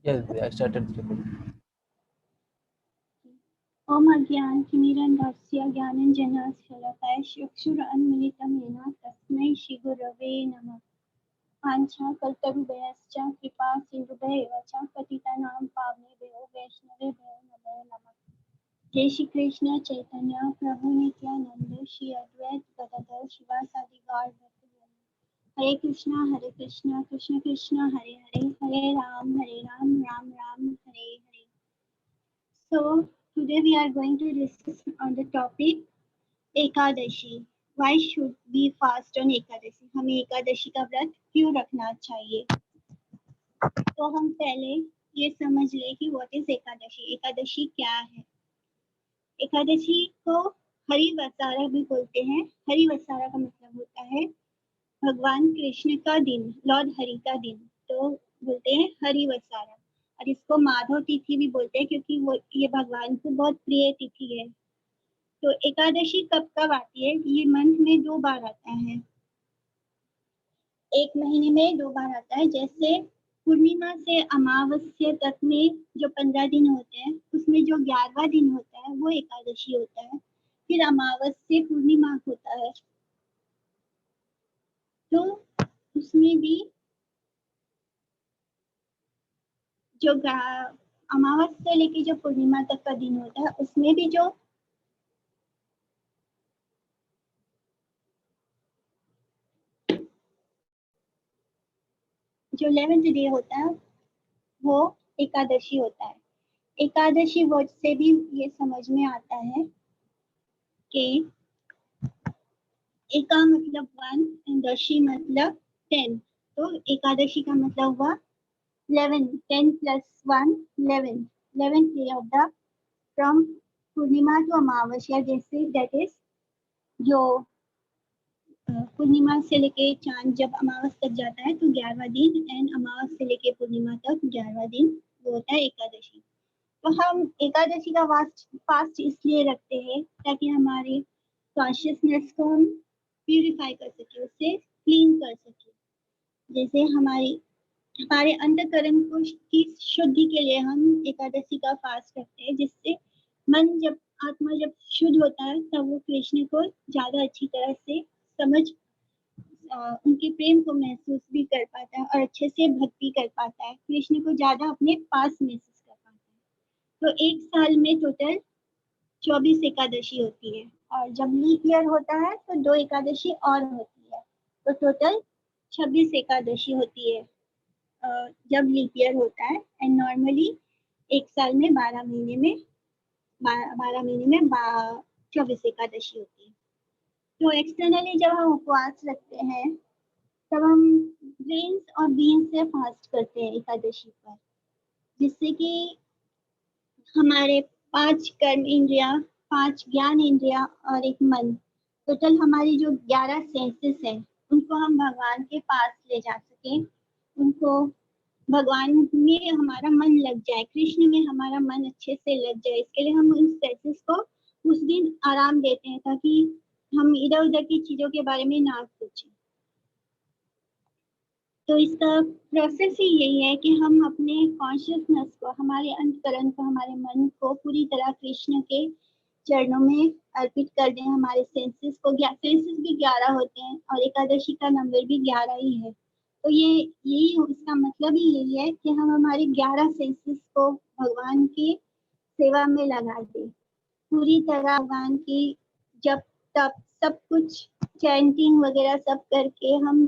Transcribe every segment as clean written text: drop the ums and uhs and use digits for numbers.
Yes, I started recording. ओम अज्ञानतिमिरन्धस्य ज्ञानाञ्जनशलाकया चक्षुरुन्मीलितं येन तस्मै श्रीगुरवे नमः। वाञ्छाकल्पतरुभ्यश्च कृपा सिन्धुभ्येव च पतितानां पावनेभ्यो वैष्णवेभ्यो नमो नमः। जय श्री कृष्ण चैतन्य प्रभु नित्यानंद श्री अद्वैत गदाधर शिवासादि गौर भक्तवृंद। हरे कृष्णा कृष्ण कृष्ण हरे हरे, हरे Ram Ram Ram Hare Hare. So today we are going to discuss on the topic Ekadashi. Why should we fast on Ekadashi? हमें एकादशी का व्रत क्यों रखना चाहिए? तो हम पहले ये समझ ले कि व्हाट इज एकादशी। एकादशी क्या है? एकादशी को हरिवसारा भी बोलते हैं। हरिवसारा का मतलब होता है भगवान कृष्ण का दिन, लॉर्ड हरि का दिन, तो बोलते हैं हरिवसारा। और इसको माधव तिथि भी बोलते हैं क्योंकि वो ये भगवान को बहुत प्रिय तिथि है। तो एकादशी कब कब आती है? ये मंथ में 2 बार आता है, एक महीने में 2 बार आता है। जैसे पूर्णिमा से अमावस्या तक में जो 15 दिन होते हैं, उसमें जो 11वां दिन होता है वो एकादशी होता है। फिर अमावस्या पूर्णिमा होता है, तो उसमें भी जो अमावस्या लेके जो पूर्णिमा तक का दिन होता है, उसमें भी जो जो 11th डे होता है वो एकादशी होता है। एकादशी वर्ड से भी ये समझ में आता है कि एका मतलब 1 एंड दशी मतलब 10, तो एकादशी का मतलब हुआ 11, 10 plus 1 11, 11th day of the from Purnima to Amavasya. जैसे दैट इज जो पूर्णिमा से लेके चांद जब अमावस तक जाता है तो 11वां दिन, एंड अमावस से लेके पूर्णिमा तक 11वां दिन वो होता है एकादशी। तो हम एकादशी का फास्ट इसलिए रखते हैं ताकि हमारे कॉन्शियसनेस को हम प्यूरिफाई कर सके, उससे क्लीन कर सके। जैसे हमारे अंतकरण को की शुद्धि के लिए हम एकादशी का फास्ट रखते हैं, जिससे मन जब आत्मा जब शुद्ध होता है तब वो कृष्ण को ज्यादा अच्छी तरह से समझ उनके प्रेम को महसूस भी कर पाता है और अच्छे से भक्ति कर पाता है, कृष्ण को ज्यादा अपने पास महसूस कर पाता है। तो एक साल में टोटल 24 एकादशी होती है, और जब लीप ईयर होता है तो 2 एकादशी और होती है, तो टोटल 26 एकादशी होती है जब लीप ईयर होता है। एंड नॉर्मली एक साल में 12 महीने में 24 एकादशी होती है। तो एक्सटर्नली जब हम उपवास रखते हैं तब हम ग्रेन्स और बीन्स से फास्ट करते हैं एकादशी पर, जिससे कि हमारे 5 कर्म इंद्रिया, 5 ज्ञान इंद्रिया और एक मन, टोटल हमारी जो 11 सेंसेस है उनको हम भगवान के पास ले जा सके, उनको भगवान में हमारा मन लग जाए, कृष्ण में हमारा मन अच्छे से लग जाए। इसके लिए हम उन सेंसेस को उस दिन आराम देते हैं ताकि हम इधर उधर की चीजों के बारे में ना सोचें। तो इसका प्रोसेस ही यही है कि हम अपने कॉन्शियसनेस को, हमारे अंतकरण को, हमारे मन को पूरी तरह कृष्ण के चरणों में अर्पित कर दें। हमारे सेंसेस भी 11 होते हैं और एकादशी का नंबर भी 11 ही है। तो यही इसका मतलब ही यही है कि हम हमारे 11 सेंसेस को भगवान की सेवा में लगा दें, पूरी तरह भगवान की जब तब सब कुछ चैंटिंग वगैरह सब करके हम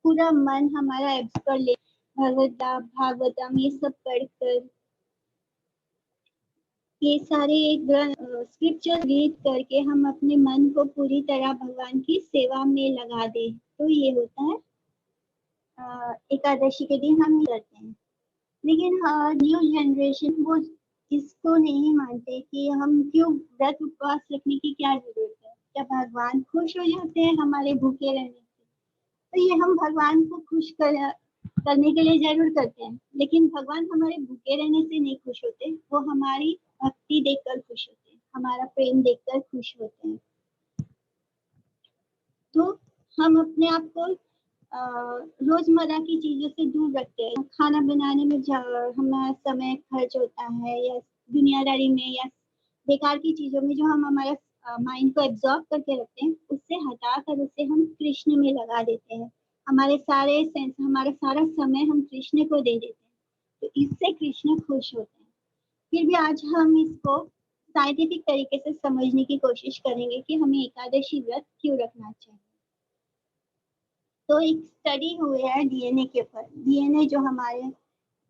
पूरा मन हमारा एब्स कर ले, भागवतम ये सब पढ़कर, ये सारे स्क्रिप्चर रीड करके हम अपने मन को पूरी तरह भगवान की सेवा में लगा दे। तो ये होता है एकादशी के दिन हम करते हैं। लेकिन न्यू जनरेशन वो इसको नहीं मानते कि हम क्यों व्रत उपवास रखने की क्या जरूरत है, जब भगवान खुश हो जाते हैं हमारे भूखे रहने से। तो ये हम भगवान को खुश करने के लिए जरूर करते हैं, लेकिन भगवान हमारे भूखे रहने से नहीं खुश होते, वो हमारी भक्ति देखकर खुश होते हैं, हमारा प्रेम देखकर खुश होते हैं। तो हम अपने आप को रोजमर्रा की चीजों से दूर रखते हैं। खाना बनाने में हमारा समय खर्च होता है, या दुनियादारी में या बेकार की चीजों में जो हम हमारा माइंड को एब्जॉर्ब करके रखते हैं, उससे हटाकर उसे हम कृष्ण में लगा देते हैं। हमारा सारा समय हम कृष्ण को दे देते हैं, तो इससे कृष्ण खुश होते हैं। फिर भी आज हम इसको साइंटिफिक तरीके से समझने की कोशिश करेंगे कि हमें एकादशी व्रत क्यों रखना चाहिए। तो एक स्टडी हुई है डीएनए के ऊपर। डीएनए जो हमारे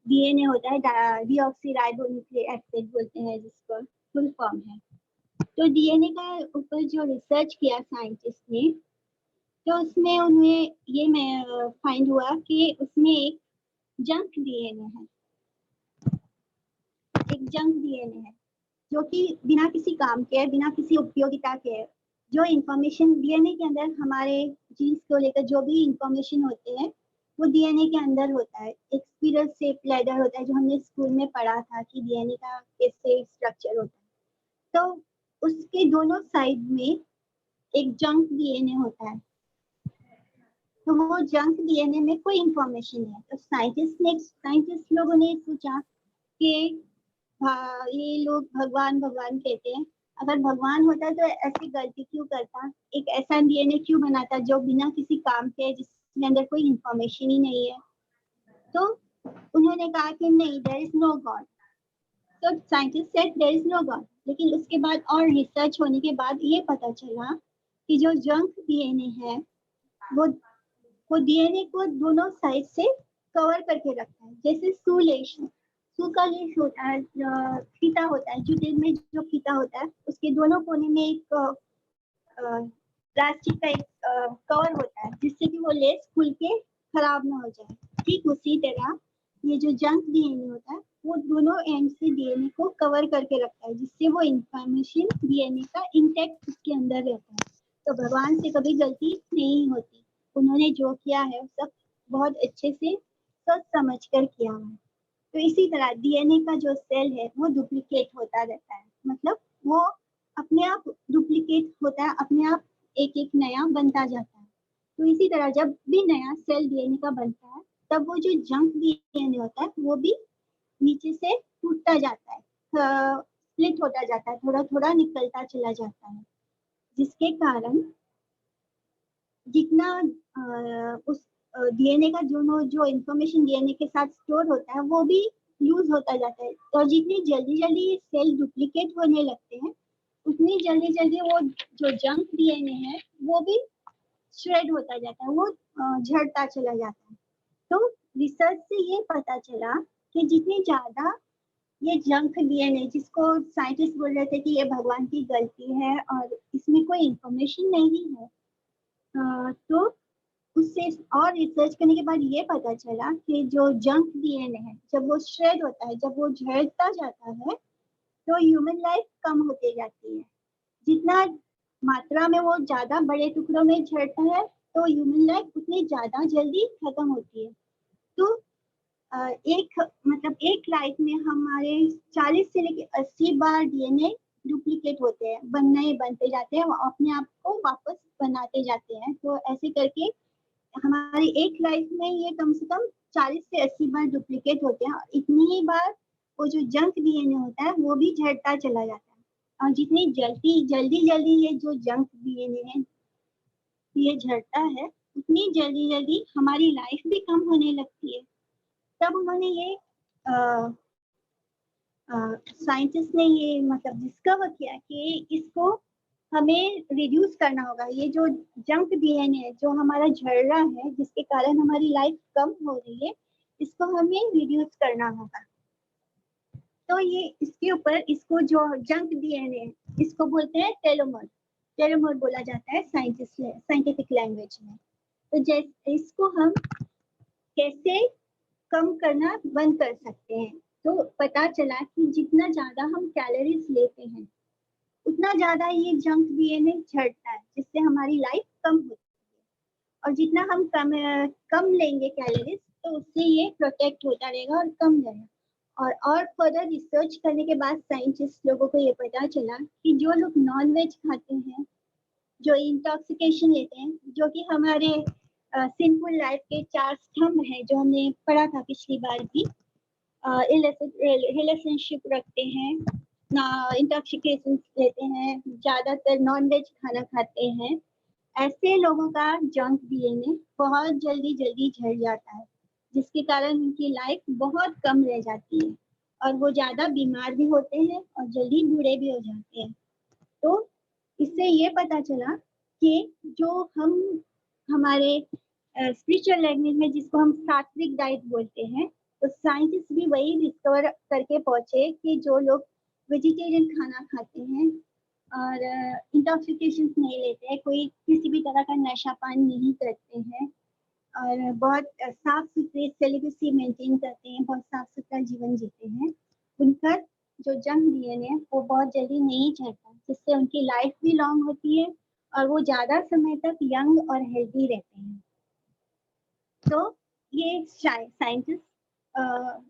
डीएनए होता है, डीऑक्सीराइबोन्यूक्लिक एसिड बोलते हैं, जिसको फुल फॉर्म है। तो डीएनए का ऊपर जो रिसर्च किया साइंटिस्ट ने, तो उसमें उन्हें ये फाइंड हुआ कि उसमें एक जंक डीएनए है, जो कि बिना किसी काम के, बिना किसी उपयोगिता के, जो इंफॉर्मेशन डीएनए के अंदर हमारे जीन्स को लेकर जो भी इंफॉर्मेशन होते हैं वो डीएनए के अंदर होता है। एक स्पिरल शेप लैडर होता है, जो हमने स्कूल में पढ़ा था कि डीएनए का कैसे स्ट्रक्चर होता है। तो उसके दोनों साइड में एक जंक डीएनए होता है। तो वो जंक डीएनए में कोई इंफॉर्मेशन नहीं है। तो साइंटिस्ट लोगों ने सोचा कि ये लोग भगवान भगवान कहते हैं, अगर भगवान होता तो ऐसी गलती क्यों करता, एक ऐसा डीएनए क्यों बनाता जो बिना किसी काम के, जिसके अंदर कोई इंफॉर्मेशन ही नहीं है। तो उन्होंने कहा कि नहीं, देयर इज नो गॉड। तो scientist said there is no God, लेकिन उसके बाद और रिसर्च होने के बाद ये पता चला कि जो जंक डीएनए है वो डीएनए को दोनों साइड से कवर करके रखता है। जैसे सू का लेस होता है, फीता होता है, जूते में जो फीता होता है उसके दोनों कोने में एक प्लास्टिक का एक कवर होता है, जिससे कि वो लेस खुल के खराब ना हो जाए। ठीक उसी तरह ये जो जंक डीएनए होता है वो दोनों एंड से डीएनए को कवर करके रखता है, जिससे वो इंफॉर्मेशन डीएनए का इंटैक्ट उसके अंदर रहता है। तो भगवान से कभी गलती नहीं होती। उन्होंने जो किया है सब बहुत अच्छे से सोच समझ कर किया है। तो इसी तरह डीएनए का जो सेल है वो डुप्लीकेट होता रहता है, मतलब वो अपने आप डुप्लीकेट होता है, अपने आप एक एक नया बनता जाता है। तो इसी तरह जब भी नया सेल डीएनए का बनता है, तब वो जो जंक डीएनए होता है वो भी नीचे से टूटता जाता है, स्प्लिट होता जाता है, थोड़ा थोड़ा निकलता चला जाता है, जिसके कारण जितना उस डीएनए का जो इंफॉर्मेशन डीएनए के साथ स्टोर होता है वो भी लूज होता जाता है। और जितनी जल्दी जल्दी सेल डुप्लीकेट होने लगते हैं, उतनी जल्दी जल्दी वो जो जंक डीएनए है वो भी श्रेड होता जाता है, वो झड़ता चला जाता है। तो रिसर्च से ये पता चला कि जितनी ज्यादा ये जंक डीएनए, जिसको साइंटिस्ट बोल रहे थे कि ये भगवान की गलती है और इसमें कोई इंफॉर्मेशन नहीं है, तो उससे और रिसर्च करने के बाद ये पता चला कि जो जंक डीएनए है, जब वो श्रेड होता है, जब वो झड़ता जाता है, तो ह्यूमन लाइफ कम होती जाती है। जितना मात्रा में वो ज्यादा बड़े टुकड़ों में झड़ता है, तो ह्यूमन लाइफ उतनी ज्यादा जल्दी खत्म होती है। तो एक लाइफ में हमारे 40 से लेकर 80 बार डीएनए डुप्लीकेट होते हैं, बनते जाते हैं, अपने आप को वापस बनाते जाते हैं। तो ऐसे करके हमारी एक लाइफ में ये कम से कम 40 से 80 बार डुप्लीकेट होते हैं। इतनी ही बार वो जो जंक डीएनए होता है वो भी झड़ता चला जाता है। और जितनी जल्दी ये जो जंक डीएनए है ये झड़ता है, उतनी जल्दी हमारी लाइफ भी कम होने लगती है। तब उन्होंने ये साइंटिस्ट ने ये डिस्कवर किया कि इसको हमें रिड्यूस करना होगा। ये जो जंक डीएनए है जो हमारा झड़ रहा है, जिसके कारण हमारी लाइफ कम हो रही है, इसको हमें रिड्यूस करना होगा। तो ये इसके ऊपर, इसको जो जंक डीएनए है इसको बोलते हैं टेलोमर बोला जाता है साइंटिफिक लैंग्वेज में। तो जैसे इसको हम कैसे कम करना बंद कर सकते हैं, तो पता चला कि जितना ज्यादा हम कैलोरीज लेते हैं उतना ज्यादा ये जंक डीएनए झड़ता है, जिससे हमारी लाइफ कम होती है। और जितना हम कम लेंगे कैलोरीज, तो उससे ये प्रोटेक्ट होता रहेगा और कम रहेगा। और फर्दर रिसर्च करने के बाद साइंटिस्ट लोगों को ये पता चला कि जो लोग नॉन वेज खाते हैं, जो इंटॉक्सिकेशन लेते हैं, जो कि हमारे सिंपल लाइफ के 4 स्तंभ हैं जो हमने पढ़ा था पिछली बार भी। रिलेशनशिप रखते हैं, ना इंटॉक्सिकेशन लेते हैं, ज्यादातर नॉन वेज खाना खाते हैं। ऐसे लोगों का जंक डीएनए बहुत जल्दी जल्दी झड़ जाता है, जिसके कारण उनकी लाइफ बहुत कम रह जाती है और वो ज्यादा बीमार भी होते हैं और जल्दी बूढ़े भी हो जाते हैं। तो इससे ये पता चला कि जो हम हमारे स्पिरिचुअल लैंग्वेज में जिसको हम सात्विक डाइट बोलते हैं, तो साइंटिस्ट भी वही डिस्कवर करके पहुंचे कि जो लोग वेजिटेरियन खाना खाते हैं और इंटॉक्सिकेशन नहीं लेते हैं, कोई किसी भी तरह का नशा पान नहीं करते हैं और बहुत साफ सुथरे सेलिब्रेसी मेंटेन करते हैं, बहुत साफ सुथरा जीवन जीते हैं, उनका जो जंक डीएनए है वो बहुत जल्दी नहीं झड़ता, जिससे उनकी लाइफ भी लॉन्ग होती है और वो ज्यादा समय तक यंग और हेल्दी रहते हैं। तो ये साइंटिस्ट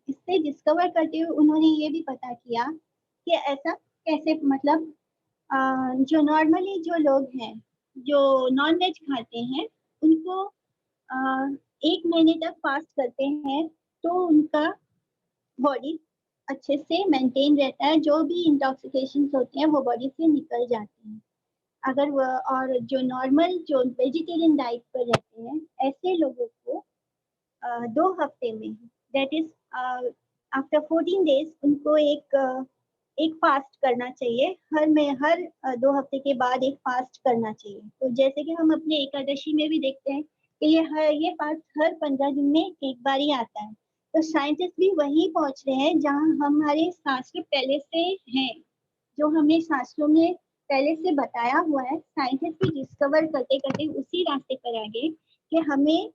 इससे डिस्कवर करते हुए उन्होंने ये भी पता किया कि ऐसा कैसे, मतलब जो नॉर्मली जो लोग हैं जो नॉन वेज खाते हैं उनको 1 महीने तक फास्ट करते हैं तो उनका बॉडी अच्छे से मेंटेन रहता है, जो भी इंटॉक्सिकेशन होते हैं वो बॉडी से निकल जाते हैं। अगर वो और जो नॉर्मल जो वेजिटेरियन डाइट पर रहते हैं ऐसे लोगों को 2 हफ्ते में, दैट इज आफ्टर 14 डेज, उनको एक फास्ट करना चाहिए। हर 2 हफ्ते के बाद एक फास्ट करना चाहिए। तो जैसे कि हम अपने एकादशी में भी देखते हैं कि ये फास्ट हर 15 दिन में एक बार ही आता है। तो साइंटिस्ट भी वहीं पहुंच रहे हैं जहां हमारे शास्त्र पहले से हैं, जो हमें शास्त्रों में पहले से बताया हुआ है। साइंटिस्ट भी डिस्कवर करते करते उसी रास्ते पर आ गए कि हमें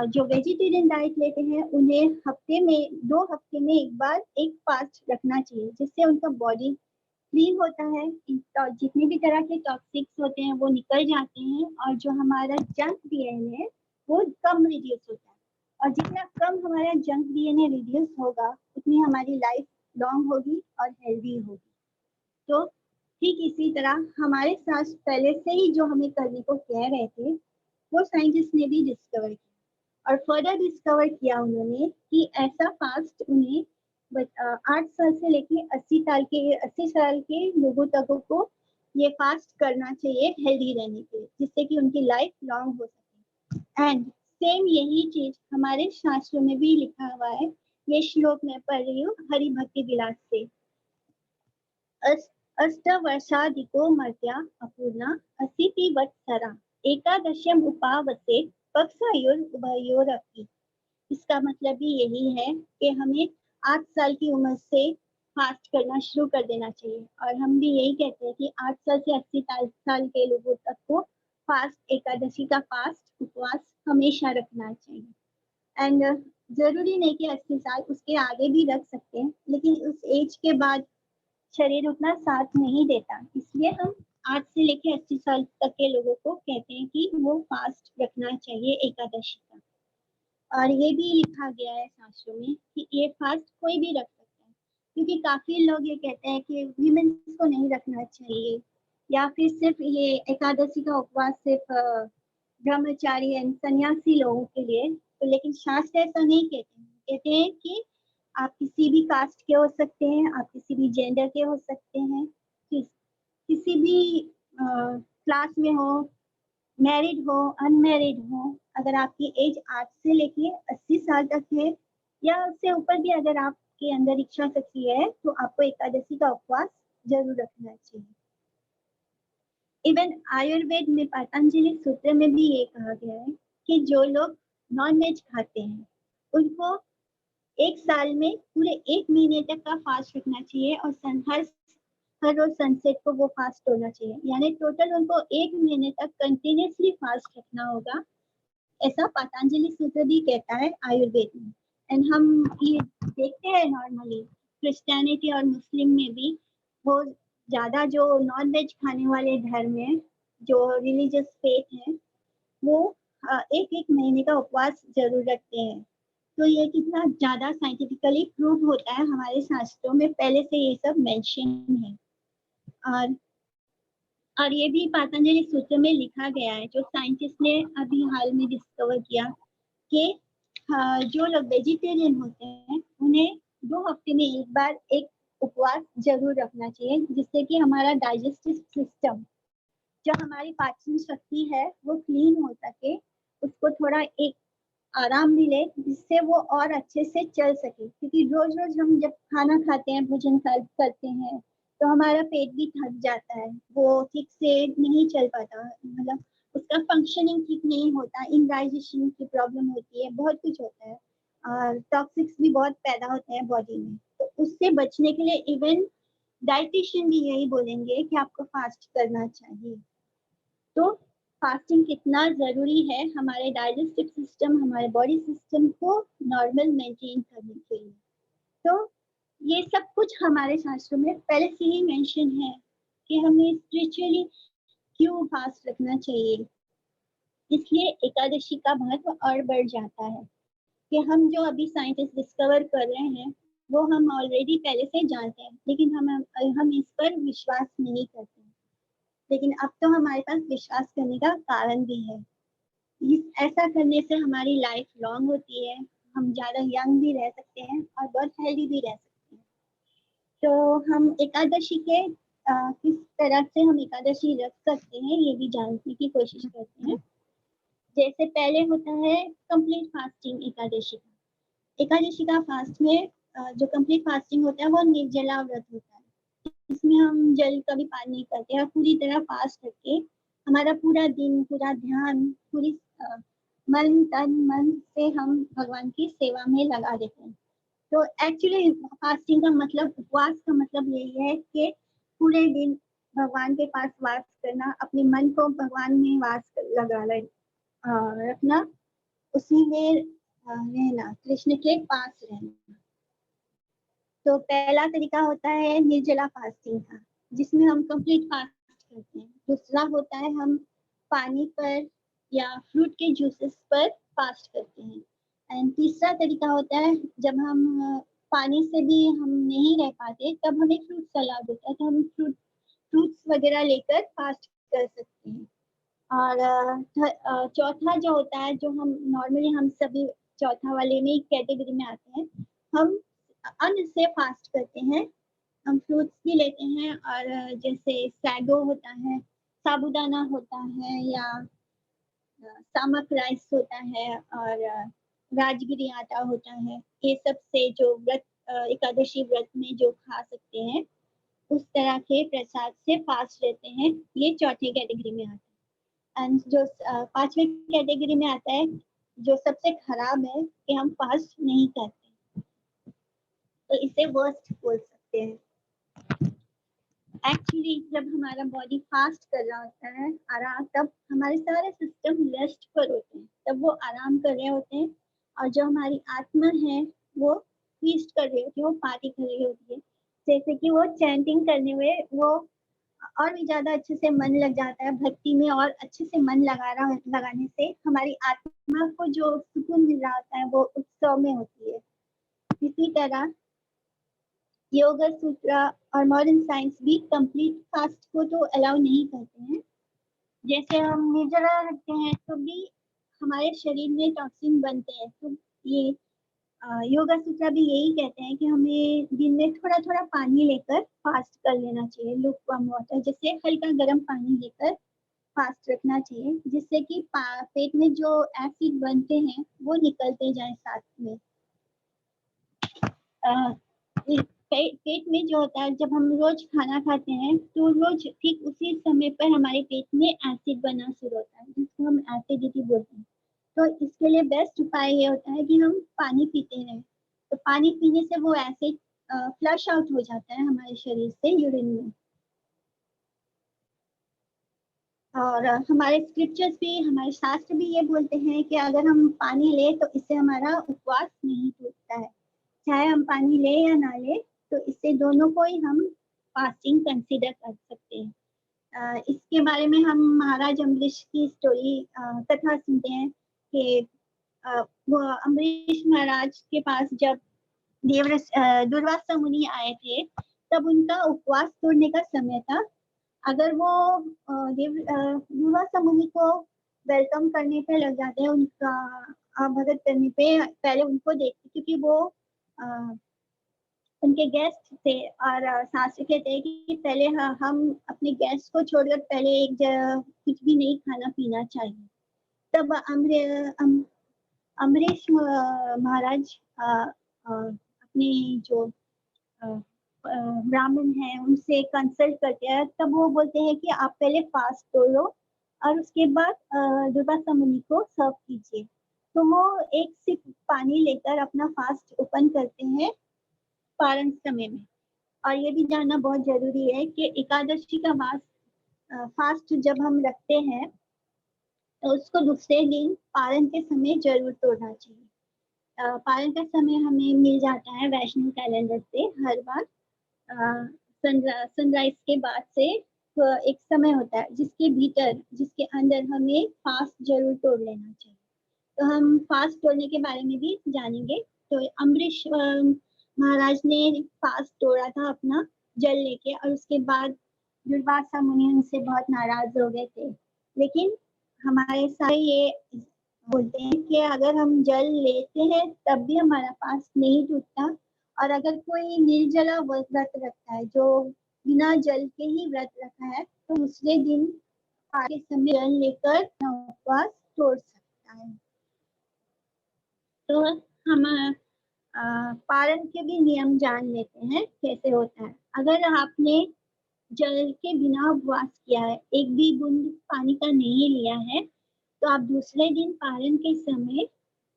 जो वेजिटेरियन डाइट लेते हैं उन्हें हफ्ते में 2 हफ्ते में एक बार एक फास्ट रखना चाहिए, जिससे उनका बॉडी क्लीन होता है, तो जितने भी तरह के टॉक्सिक्स होते हैं वो निकल जाते हैं और जो हमारा जंक डीएनए है वो कम रिड्यूस होता है। और जितना कम हमारा जंक डीएनए रिड्यूस होगा उतनी हमारी लाइफ लॉन्ग होगी और हेल्दी होगी। तो ठीक इसी तरह हमारे साथ पहले से ही जो हमें करने को कह रहे थे वो साइंटिस्ट ने भी डिस्कवर किया और फर्दर डिस्कवर किया उन्होंने कि ऐसा फास्ट उन्हें 8 साल से लेके 80 साल के लोगों तक को ये फास्ट करना चाहिए हेल्दी रहने के लिए, जिससे कि उनकी लाइफ लॉन्ग हो सके। एंड सेम यही चीज हमारे शास्त्रों में भी लिखा हुआ है। ये श्लोक मैं पढ़ रही हूँ हरि भक्ति विलास से। अष्टवर्षाधिको मर्त्या अपूर्णा अशीति वत्सरा एकादश्यम उपावसे पक्षयोरुभयोरपि। इसका मतलब भी यही है कि हमें 8 साल की उम्र से फास्ट करना शुरू कर देना चाहिए और हम भी यही कहते हैं कि 8 साल से 80 साल के लोगों तक को फास्ट एकादशी का फास्ट उपवास हमेशा रखना चाहिए। एंड जरूरी नहीं कि 80 साल, उसके आगे भी रख सकते हैं, लेकिन उस एज के बाद शरीर उतना साथ नहीं देता, इसलिए हम 8 से लेके 80 साल तक के लोगों को कहते हैं कि वो फास्ट रखना चाहिए एकादशी का। और ये भी लिखा गया है शास्त्रों में कि ये फास्ट कोई भी रख सकता है, क्योंकि काफी लोग ये कहते हैं कि वीमेन्स को नहीं रखना चाहिए या फिर सिर्फ ये एकादशी का उपवास सिर्फ ब्रह्मचारी एंड सन्यासी लोगों के लिए। तो लेकिन शास्त्र ऐसा नहीं कहते हैं, कहते हैं कि आप किसी भी कास्ट के हो सकते हैं, आप किसी भी जेंडर के हो सकते हैं, किसी भी क्लास में हो, मैरिड हो, अनमैरिड हो, अगर आपकी एज 8 से लेके 80 साल तक है या उससे ऊपर भी अगर आपके अंदर इच्छा शक्ति है तो आपको एकादशी का उपवास जरूर रखना चाहिए। इवन आयुर्वेद में पतंजलि सूत्र में भी ये कहा गया है कि जो लोग नॉन वेज खाते हैं उनको 1 साल में पूरे 1 महीने तक का फास्ट रखना चाहिए और हर रोज सनसेट को वो फास्ट होना चाहिए, यानी टोटल उनको 1 महीने तक कंटिन्यूसली फास्ट रखना होगा, ऐसा पतंजलि सूत्र भी कहता है आयुर्वेद में। एंड हम ये देखते हैं नॉर्मली क्रिश्चियनिटी और मुस्लिम में भी वो ज्यादा जो नॉन वेज खाने वाले धर्म है, जो रिलीजियस फेथ है, वो 1 महीने का उपवास जरूर रखते हैं। तो ये कितना ज्यादा साइंटिफिकली प्रूव होता है, हमारे शास्त्रों में पहले से ये सब मेंशन है। और और ये भी पतंजलि सूत्र में लिखा गया है, जो साइंटिस्ट ने अभी हाल में डिस्कवर किया कि जो लोग वेजिटेरियन होते हैं उन्हें 2 हफ्ते में एक बार एक उपवास जरूर रखना चाहिए, जिससे कि हमारा डाइजेस्टिव सिस्टम, जो हमारी पाचन शक्ति है, वो क्लीन हो सके, उसको थोड़ा एक आराम मिले, जिससे वो और अच्छे से चल सके। क्योंकि रोज रोज हम जब खाना खाते हैं, भोजन करते हैं, तो हमारा पेट भी थक जाता है, वो ठीक से नहीं चल पाता, मतलब उसका फंक्शनिंग ठीक नहीं होता, इंडाइजेशन की प्रॉब्लम होती है, बहुत कुछ होता है, और टॉक्सिक्स भी बहुत पैदा होते हैं बॉडी में। तो उससे बचने के लिए इवन डाइटिशियन भी यही बोलेंगे कि आपको फास्ट करना चाहिए। तो फास्टिंग कितना जरूरी है हमारे डाइजेस्टिव सिस्टम, हमारे बॉडी सिस्टम को नॉर्मल मेंटेन करने के लिए। तो ये सब कुछ हमारे शास्त्रों में पहले से ही मेंशन है कि हमें स्पिरिचुअली क्यों फास्ट रखना चाहिए। इसलिए एकादशी का महत्व और बढ़ जाता है कि हम जो अभी साइंटिस्ट डिस्कवर कर रहे हैं वो हम ऑलरेडी पहले से जानते हैं, लेकिन हम इस पर विश्वास नहीं करते। लेकिन अब तो हमारे पास विश्वास करने का कारण भी है। ऐसा करने से हमारी लाइफ लॉन्ग होती है, हम ज़्यादा यंग भी रह सकते हैं और बहुत हेल्दी भी रह सकते हैं। तो हम एकादशी के किस तरह से हम एकादशी रख सकते हैं ये भी जानने की कोशिश करते हैं। जैसे पहले होता है कंप्लीट फास्टिंग एकादशी का। एकादशी का फास्ट में जो कंप्लीट फास्टिंग होता है वो निर्जला व्रत होता है। इसमें हम जल का भी पान नहीं करते हैं, पूरी तरह फास्ट करके हमारा पूरा दिन, पूरा ध्यान, पूरी मन तन मन से हम भगवान की सेवा में लगा देते हैं। तो एक्चुअली फास्टिंग का मतलब, उपवास का मतलब यही है कि पूरे दिन भगवान के पास वास करना, अपने मन को भगवान में लगा रखना, उसी में रहना, कृष्ण के पास रहना। तो पहला तरीका होता है निर्जला फास्टिंग का, जिसमें हम कंप्लीट फास्ट करते हैं। दूसरा होता है हम पानी पर या फ्रूट के जूसेस पर फास्ट करते हैं। एंड तीसरा तरीका होता है जब हम पानी से भी हम नहीं रह पाते, तब हमें फ्रूट सलाद होता है, तो हम फ्रूट्स वगैरह लेकर फास्ट कर सकते हैं। और चौथा जो होता है, जो हम नॉर्मली हम सभी चौथा वाले में कैटेगरी में आते हैं, हम अन्न से फास्ट करते हैं। हम फ्रूट्स भी लेते हैं, और जैसे सैगो होता है, साबूदाना होता है, या सामक राइस होता है, और राजगिरी आटा होता है। ये सब से जो व्रत एकादशी व्रत में जो खा सकते हैं, उस तरह के प्रसाद से फास्ट रहते हैं। ये चौथे कैटेगरी में आता है। एंड जो पांचवे कैटेगरी में आता है, जो सबसे खराब है, कि हम फास्ट नहीं करते, तो इसे वर्स्ट बोल सकते हैं। एक्चुअली जब हमारा बॉडी फास्ट कर रहा होता है आराम, तब हमारे सारे सिस्टम रेस्ट पर होते हैं, तब वो आराम कर रहे होते हैं। और जो हमारी आत्मा है वो फीस्ट कर रही होती है, वो पार्टी कर रही होती है। जैसे कि वो चैंटिंग करने हुए वो और भी ज्यादा अच्छे से मन लग जाता है भक्ति में, और अच्छे से मन लगाने से हमारी आत्मा को जो सुकून मिल रहा होता है वो उत्सव में होती है। इसी तरह योगा सूत्र और मॉडर्न साइंस भी कंप्लीट फास्ट को तो अलाउ नहीं करते हैं। जैसे हम निर्जला रखते हैं तो भी हमारे शरीर में टॉक्सिन बनते हैं, तो ये योगा सूत्र भी यही कहते हैं कि हमें दिन में थोड़ा थोड़ा पानी लेकर फास्ट कर लेना चाहिए, लुकवार्म वाटर, जैसे हल्का गर्म पानी लेकर फास्ट रखना चाहिए, जिससे कि पेट में जो एसिड बनते हैं वो निकलते जाए साथ में। पेट में जो होता है, जब हम रोज खाना खाते हैं तो रोज ठीक उसी समय पर हमारे पेट में एसिड बनना शुरू होता है, जिसको हम एसिडिटी बोलते हैं। तो इसके लिए बेस्ट उपाय ये होता है कि हम पानी पीते रहें। तो पानी पीने से वो एसिड फ्लश आउट हो जाता है हमारे शरीर से यूरिन में। और हमारे स्क्रिप्चर्स भी, हमारे शास्त्र भी ये बोलते हैं कि अगर हम पानी ले तो इससे हमारा उपवास नहीं टूटता है। चाहे हम पानी ले या ना ले, तो इससे दोनों को ही हम फास्टिंग कंसीडर कर सकते हैं। इसके बारे में हम महाराज अम्बरीश की स्टोरी कथा सुनते हैं कि वो अम्बरीश महाराज के पास जब दुर्वासा मुनि आए थे, तब उनका उपवास तोड़ने का समय था। अगर वो दुर्वासा मुनि को वेलकम करने पे लग जाते हैं, उनका भगत करने पे, पहले उनको देखते, क्योंकि वो उनके गेस्ट थे और शास्त्र कहते हैं कि पहले हम अपने गेस्ट को छोड़कर पहले एक जगह कुछ भी नहीं खाना पीना चाहिए। तब अमरीश महाराज अपने जो ब्राह्मण है उनसे कंसल्ट करते हैं। तब वो बोलते हैं कि आप पहले फास्ट तोड़ो और उसके बाद दुर्वासा मुनि को सर्व कीजिए। तो वो एक सिप पानी लेकर अपना फास्ट ओपन करते हैं पारण समय में। और ये भी जानना बहुत जरूरी है कि एकादशी का फास्ट जब हम रखते हैं तो उसको दूसरे दिन पारण के समय जरूर तोड़ना चाहिए। पारण का समय हमें मिल जाता है वैष्णव कैलेंडर से हर बार। सनराइज के बाद से एक समय होता है जिसके भीतर, जिसके अंदर हमें फास्ट जरूर तोड़ लेना चाहिए। तो हम फास्ट तोड़ने के बारे में भी जानेंगे। तो अम्बरीश महाराज ने फास्ट तोड़ा था अपना जल लेके, और उसके बाद दुर्वासा मुनि उनसे बहुत नाराज हो गए थे। लेकिन हमारे सारे ये बोलते हैं कि अगर हम जल लेते हैं तब भी हमारा फास्ट नहीं टूटता। और अगर कोई निर्जला व्रत रखता है, जो बिना जल के ही व्रत रखा है, तो दूसरे दिन के समय जल लेकर उपवास तोड़ सकता है। तो हम पारण के भी नियम जान लेते हैं कैसे होता है। अगर आपने जल के बिना उपवास किया है, एक भी बूंद पानी का नहीं लिया है, तो आप दूसरे दिन पारण के समय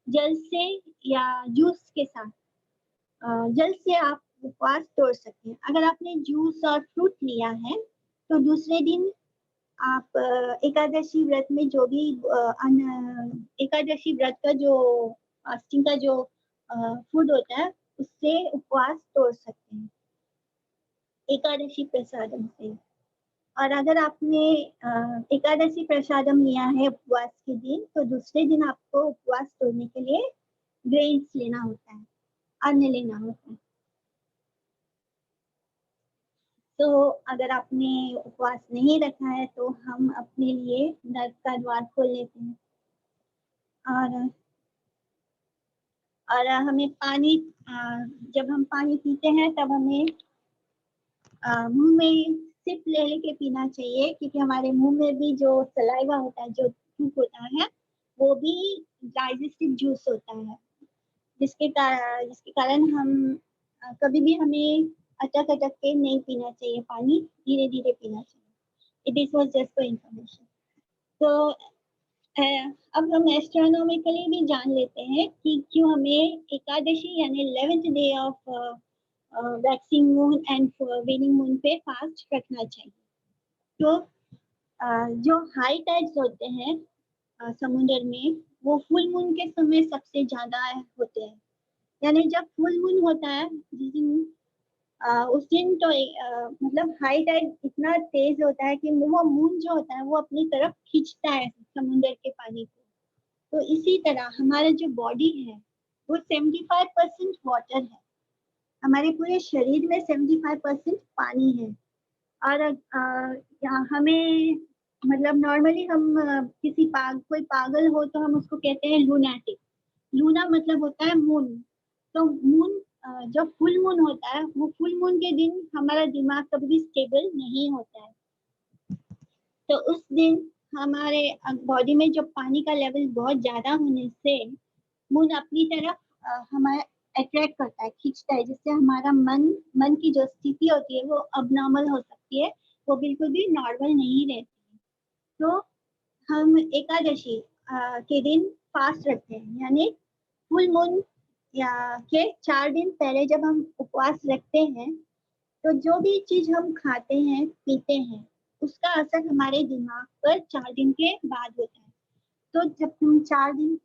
जल से या जूस के साथ जल से आप उपवास तोड़ सकते हैं। अगर आपने जूस और फ्रूट लिया है तो दूसरे दिन आप एकादशी व्रत में जो भी एकादशी व्रत का जो फास्टिंग का जो फूड होता है उससे उपवास तोड़ सकते हैं, एकादशी प्रसादम से। और अगर आपने एकादशी प्रसादम लिया है उपवास के दिन, तो दूसरे दिन आपको उपवास तोड़ने के लिए ग्रेन्स लेना होता है, अन्न लेना होता है। तो अगर आपने उपवास नहीं रखा है तो हम अपने लिए नर्क का द्वार खोल लेते हैं। और हमें पानी, जब हम पानी पीते हैं तब हमें मुंह में सिप ले लेके पीना चाहिए, क्योंकि हमारे मुंह में भी जो सलाइवा होता है, जो थूक होता है, वो भी डाइजेस्टिव जूस होता है, जिसके कारण हम कभी भी हमें अटक अटक के नहीं पीना चाहिए पानी, धीरे धीरे पीना चाहिए। This was just for information. तो अब हम एस्ट्रोनॉमिकली भी जान लेते हैं कि क्यों हमें एकादशी यानी 11th day of waxing moon and वेनिंग moon पे फास्ट रखना चाहिए। तो जो हाई टाइड्स होते हैं समुद्र में, वो फुल मून के समय सबसे ज्यादा होते हैं। यानी जब फुल मून होता है जिस दिन, उस दिन तो मतलब हाई टाइड इतना तेज होता है कि वो मून जो होता है वो अपनी तरफ खींचता है समुद्र के पानी को। तो इसी तरह हमारा जो बॉडी है वो 75% वाटर है। हमारे पूरे शरीर में 75% पानी है। और हमें मतलब नॉर्मली हम कोई पागल हो तो हम उसको कहते हैं लूनाटिक। लूना मतलब होता है मून। तो मून, जब फुल मून होता है, वो फुल मून के दिन हमारा दिमाग कभी भी स्टेबल नहीं होता है। तो उस दिन हमारे बॉडी में जो पानी का लेवल बहुत ज्यादा होने से मून अपनी तरफ हमारा अट्रैक्ट करता है, खींचता है, जिससे हमारा मन की जो स्थिति होती है वो अबनॉर्मल हो सकती है, वो बिल्कुल भी नॉर्मल नहीं रहती है। तो हम एकादशी के दिन फास्ट रखते हैं, यानी फुल मून या के 4 दिन पहले जब हम उपवास रखते हैं, तो जो भी चीज हम खाते हैं पीते हैं उसका असर हमारे दिमाग पर 4 दिन के बाद होता है। तो जब हम 4 दिन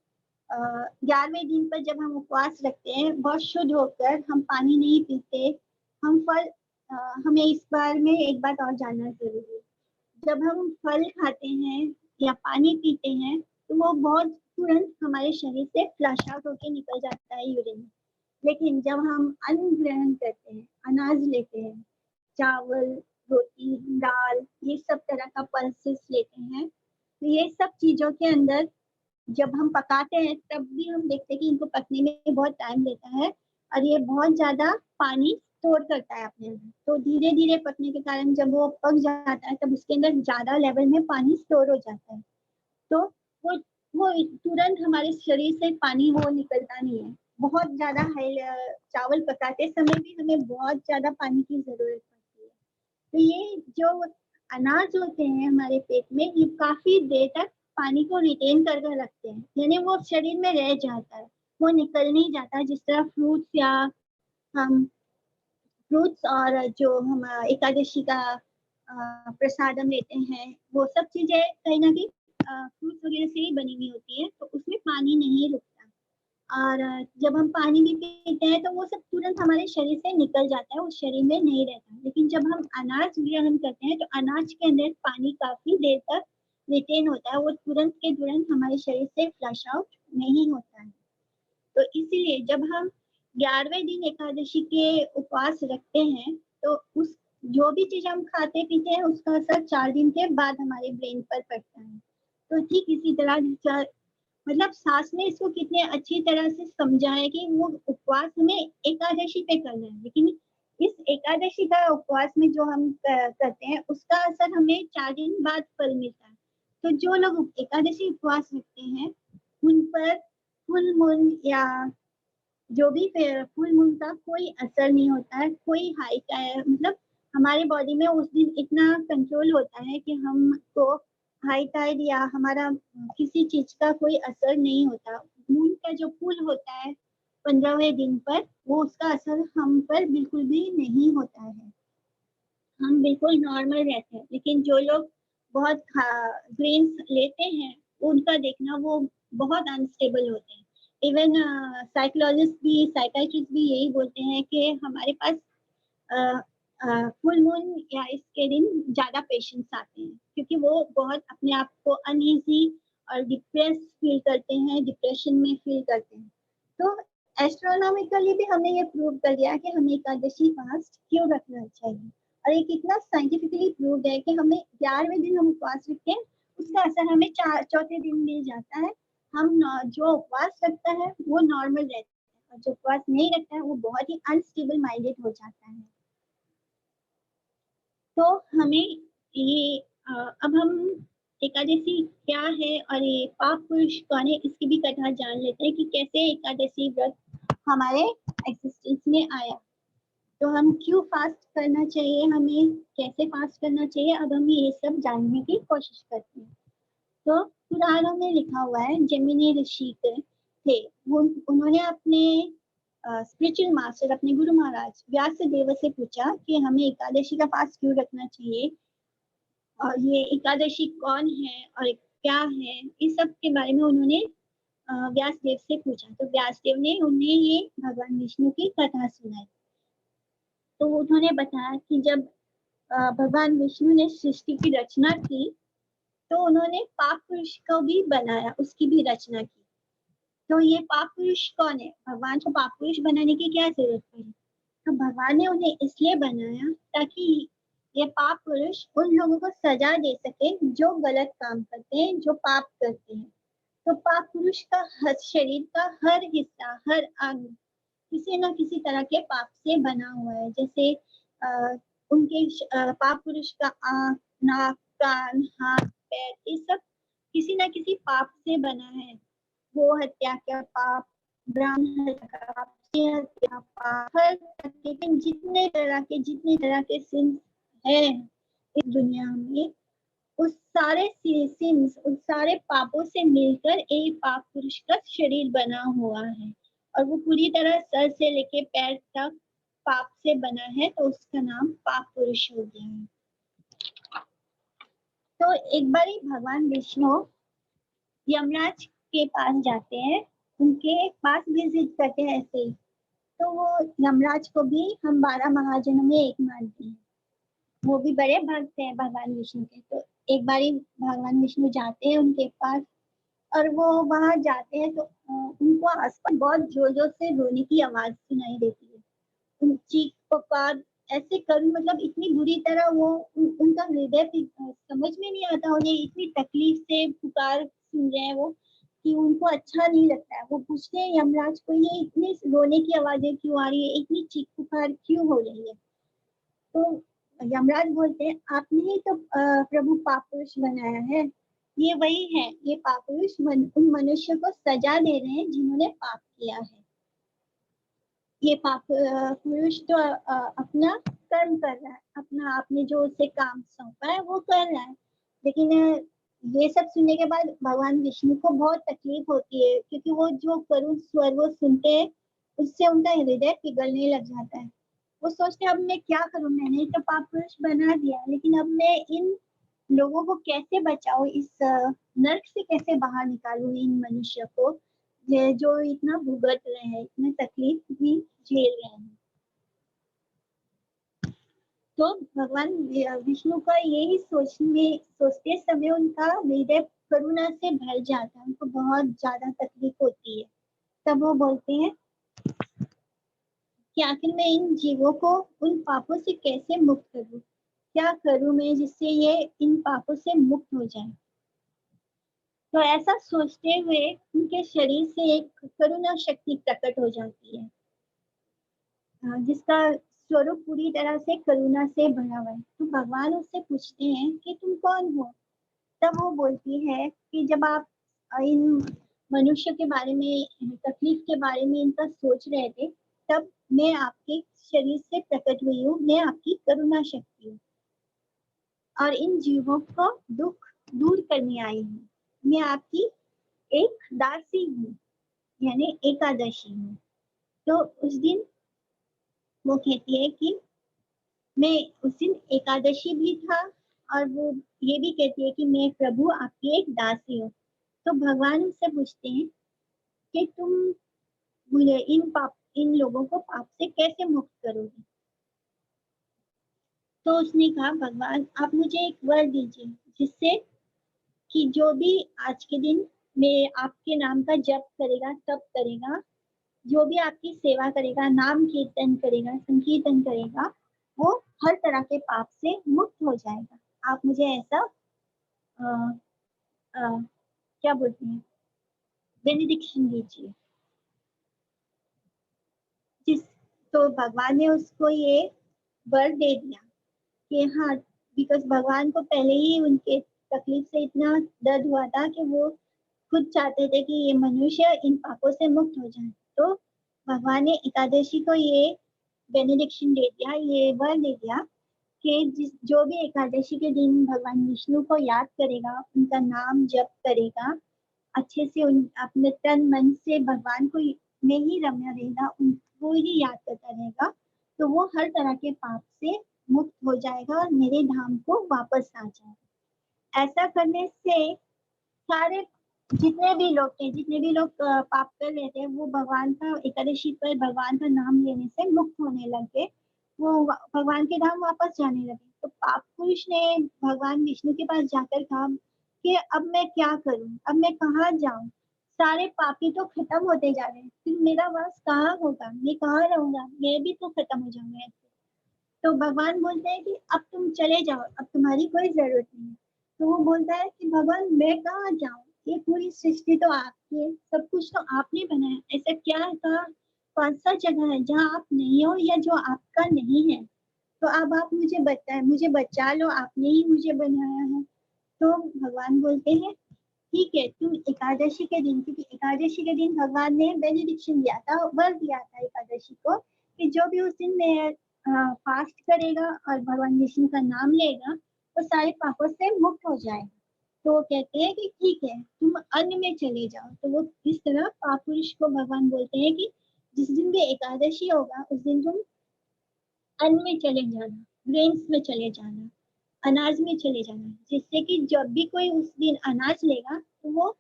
11वें दिन पर जब हम उपवास रखते हैं, बहुत शुद्ध होकर हम पानी नहीं पीते, हम फल, हमें इस बारे में एक बात और जानना जरूरी है। जब हम फल खाते हैं या पानी पीते हैं तो वो बहुत तुरंत हमारे शरीर से फ्लश आउट होके निकल जाता है यूरिन। लेकिन जब हम अन्न ग्रहण करते हैं, अनाज लेते हैं, चावल, रोटी, दाल, ये सब तरह का पल्सेस लेते हैं। तो ये सब चीज़ों के अंदर जब हम पकाते हैं तब भी हम देखते हैं कि इनको पकने में बहुत टाइम लेता है और ये बहुत ज़्यादा पानी स्टोर करता है अपने अंदर। तो धीरे-धीरे पकने के कारण जब वो पक जाता है तब उसके अंदर ज़्यादा लेवल में पानी स्टोर हो जाता है। तो वो वो तुरंत हमारे शरीर से पानी वो निकलता नहीं है। बहुत ज़्यादा चावल पकाते समय भी हमें बहुत ज़्यादा पानी की ज़रूरत पड़ती है। तो ये जो अनाज होते हैं हमारे पेट में, ये काफ़ी देर तक पानी को रिटेन करके रखते हैं, यानी वो शरीर में रह जाता है, वो निकल नहीं जाता। जिस तरह फ्रूट्स या हम फ्रूट्स और जो हम एकादशी का प्रसादम लेते हैं, वो सब चीज़ें कहीं न कहीं फ्रूट्स वगैरह से ही बनी हुई होती है, तो उसमें पानी नहीं रुकता। और जब हम पानी भी पीते हैं तो वो सब तुरंत हमारे शरीर से निकल जाता है, वो शरीर में नहीं रहता। लेकिन जब हम अनाज ग्रहण करते हैं तो अनाज के अंदर पानी काफ़ी देर तक रिटेन होता है, वो तुरंत के तुरंत हमारे शरीर से फ्लश आउट नहीं होता है। तो इसीलिए जब हम 11वें दिन एकादशी के उपवास रखते हैं, तो उस जो भी चीज़ हम खाते-पीते हैं उसका असर 4 दिन के बाद हमारे ब्रेन पर पड़ता है। तो ठीक इसी तरह मतलब सास ने इसको कितने अच्छी तरह से समझा है कि वो उपवास हमें एकादशी पे करना है, लेकिन इस एकादशी का उपवास में जो हम करते हैं उसका असर हमें 4 दिन बाद फल मिलता है। तो जो लोग एकादशी उपवास रखते हैं उन पर फुल मून या जो भी फुल मून का कोई असर नहीं होता है, कोई हाई का मतलब हमारे बॉडी में उस दिन इतना कंट्रोल होता है कि हमको हाई टाइड या हमारा किसी चीज का कोई असर नहीं होता। मून का जो फुल होता है 15वें दिन पर, वो उसका असर हम पर बिल्कुल भी नहीं होता है। हम बिल्कुल नॉर्मल रहते हैं। लेकिन जो लोग बहुत ग्रेन्स लेते हैं, उनका देखना वो बहुत अनस्टेबल होते हैं। इवन साइकोलॉजिस्ट भी, साइकियाट्रिस्ट भी यही बोलते हैं कि हमारे पास फुल मून या इसके दिन ज़्यादा पेशेंट्स आते हैं, क्योंकि वो बहुत अपने आप को अनईज़ी और डिप्रेस फील करते हैं, डिप्रेशन में फील करते हैं। तो एस्ट्रोनॉमिकली भी हमने ये प्रूव कर दिया कि हमें एकादशी फास्ट क्यों रखना चाहिए। और ये कितना साइंटिफिकली प्रूव्ड है कि हमें 11वें दिन हम उपवास रखते हैं, उसका असर हमें चौथे दिन मिल जाता है। जो उपवास रखता है वो नॉर्मल रहता है और जो उपवास नहीं रखता है वो बहुत ही अनस्टेबल माइंडेड हो जाता है। तो हमें ये अब हम एकादशी क्या है और ये पाप पुरुष कौन है, इसकी भी कथा जान लेते हैं कि कैसे एकादशी व्रत हमारे एग्जिस्टेंस में आया। तो हम क्यों फास्ट करना चाहिए, हमें कैसे फास्ट करना चाहिए, अब हम ये सब जानने की कोशिश करते हैं। तो पुराणों में लिखा हुआ है, जैमिनी ऋषि थे, उन्होंने अपने स्पिरिचुअल मास्टर, अपने गुरु महाराज व्यास देव से पूछा कि हमें एकादशी का फास्ट क्यों रखना चाहिए और ये एकादशी कौन है और क्या है, इस सब के बारे में उन्होंने व्यासदेव से पूछा। तो व्यासदेव ने उन्हें ये भगवान विष्णु की कथा सुनाई। तो उन्होंने बताया कि जब भगवान विष्णु ने सृष्टि की रचना की, तो उन्होंने पाप पुरुष को भी बनाया, उसकी भी रचना की। तो ये पाप पुरुष कौन है? भगवान को पाप पुरुष बनाने की क्या जरूरत पड़ी? तो भगवान ने उन्हें इसलिए बनाया ताकि ये पाप पुरुष उन लोगों को सजा दे सके जो गलत काम करते हैं, जो पाप करते हैं। तो पाप पुरुष का हर शरीर का हर हिस्सा, हर अंग किसी न किसी तरह के पाप से बना हुआ है। जैसे उनके पाप पुरुष का आँख, नाक, कान, हाथ, पैर, ये सब किसी न किसी पाप से बना है। गो हत्या का पाप, ब्राह्मण हत्या का पाप, हत्या पाप, हर जितने तरह के सिंस है इस दुनिया में, उस सारे सिंस, उस सारे पापों से मिलकर एक पाप पुरुष का शरीर बना हुआ है और वो पूरी तरह सर से लेके पैर तक पाप से बना है, तो उसका नाम पाप पुरुष हो गया है। तो एक बारी भगवान विष्णु यमराज के पास जाते हैं, उनके पास विजिट करते हैं ऐसे ही। तो वो यमराज को भी हम 12 महाजनों में एक मानते हैं, वो भी बड़े भक्त हैं भगवान विष्णु के। तो एक बारी भगवान विष्णु जाते हैं उनके पास और वो वहां जाते हैं तो उनको आसपास बहुत जोर जोर से रोने की आवाज सुनाई देती है। चीख पुकार ऐसे करूं, मतलब इतनी बुरी तरह वो उनका हृदय समझ में नहीं आता, उन्हें इतनी तकलीफ से पुकार सुन रहे हैं वो कि उनको अच्छा नहीं लगता है। वो पूछते हैं यमराज को, ये इतनी रोने की आवाजें क्यों आ रही है, इतनी चीख पुकार क्यों हो रही है? तो यमराज बोलते हैं आपने ही तो प्रभु पापुरुष बनाया है, ये वही है, ये पापुरुष उन मनुष्य को सजा दे रहे हैं जिन्होंने पाप किया है। ये पाप पुरुष तो अपना कर्म कर रहा है, अपना आपने जो उसे काम सौंपा है वो कर रहा है। लेकिन ये सब सुनने के बाद भगवान विष्णु को बहुत तकलीफ होती है, क्योंकि वो जो करुण स्वर वो सुनते हैं उससे उनका हृदय पिघलने लग जाता है। वो सोचते हैं अब मैं क्या करूं, मैंने तो पाप पुरुष बना दिया, लेकिन अब मैं इन लोगों को कैसे बचाऊं, इस नर्क से कैसे बाहर निकालूं इन मनुष्य को जो इतना भुगत रहे हैं, इतने तकलीफ भी झेल रहे हैं। तो भगवान विष्णु का यही सोचते समय उनका हृदय करुणा से भर जाता है, उनको बहुत ज्यादा तकलीफ होती है। तब वो बोलते हैं कि आखिर मैं इन जीवों को उन पापों से कैसे मुक्त करूं, क्या करूं मैं जिससे ये इन पापों से मुक्त हो जाए। तो ऐसा सोचते हुए उनके शरीर से एक करुणा शक्ति प्रकट हो जाती है, जिसका स्वरूप पूरी तरह से करुणा से भरा हुआ है। तो भगवान उससे पूछते हैं कि तुम कौन हो? तब वो बोलती है कि जब आप इन मनुष्य के बारे में, तकलीफ के बारे में इनका सोच रहे थे, तब मैं आपके शरीर से प्रकट हुई हूँ, मैं आपकी करुणा शक्ति हूँ और इन जीवों को दुख दूर करने आई हूँ। मैं आपकी एक दासी हूँ, यानी एकादशी हूँ। तो उस दिन वो कहती है कि मैं उस दिन एकादशी भी था, और वो ये भी कहती है कि मैं प्रभु आपकी एक दासी हूँ। तो भगवान उससे पूछते हैं कि तुम मुझे इन लोगों को पाप से कैसे मुक्त करोगे? तो उसने कहा भगवान आप मुझे एक वर दीजिए, जिससे कि जो भी आज के दिन में आपके नाम का जप करेगा, तप करेगा, जो भी आपकी सेवा करेगा, नाम कीर्तन करेगा, संकीर्तन करेगा, वो हर तरह के पाप से मुक्त हो जाएगा। आप मुझे ऐसा आ, आ, क्या बोलते हैं, बेनिडिक्शन दीजिए। जिस तो भगवान ने उसको ये वर दे दिया कि हाँ, बिकॉज भगवान को पहले ही उनके तकलीफ से इतना दर्द हुआ था कि वो खुद चाहते थे कि ये मनुष्य इन पापों से मुक्त हो जाए। तो भगवान ने एकादशी को ये बेनिडिक्शन दे दिया, ये वर दे दिया कि जो भी एकादशी के दिन भगवान विष्णु को याद करेगा, उनका नाम जप करेगा, अच्छे से उन अपने तन मन से भगवान को में ही रम्या रहेगा, उनको ही याद करता रहेगा, तो वो हर तरह के पाप से मुक्त हो जाएगा और मेरे धाम को वापस आ जाएगा। ऐसा करने से सारे जितने भी लोग पाप कर रहे थे, वो भगवान का एकादशी पर भगवान का नाम लेने से मुक्त होने लगे, वो भगवान के धाम वापस जाने लगे। तो पाप पुरुष ने भगवान विष्णु के पास जाकर कहा कि अब मैं क्या करूं, अब मैं कहाँ जाऊं, सारे पापी तो खत्म होते जा रहे हैं, फिर मेरा वास कहाँ होगा, मैं कहाँ रहूंगा, मैं भी तो खत्म हो जाऊंगा ऐसे। तो भगवान बोलते हैं कि अब तुम चले जाओ, अब तुम्हारी कोई जरूरत नहीं है। तो वो बोलता है कि भगवान मैं कहाँ जाऊं, ये पूरी सृष्टि तो आपकी है, सब कुछ तो आपने बनाया, ऐसा क्या था, कौन सा जगह है जहाँ आप नहीं हो या जो आपका नहीं है? तो अब आप मुझे बताएं, मुझे बचा लो, आपने ही मुझे बनाया है। तो भगवान बोलते हैं ठीक है, तुम एकादशी के दिन, क्योंकि एकादशी के दिन भगवान ने बेनिडिक्शन दिया था, वर दिया था एकादशी को कि जो भी उस दिन में फास्ट करेगा और भगवान विष्णु का नाम लेगा, वो सारे पापों से मुक्त हो जाएगा। तो वो कहते हैं कि ठीक है, तुम अन्न में चले जाओ। तो वो इस तरह पाप पुरुष को भगवान बोलते हैं कि जिस दिन भी एकादशी होगा उस दिन तुम अन्न में चले जाना, ग्रेन्स में चले जाना, अनाज में चले जाना, जिससे कि जब भी कोई उस दिन अनाज लेगा तो वो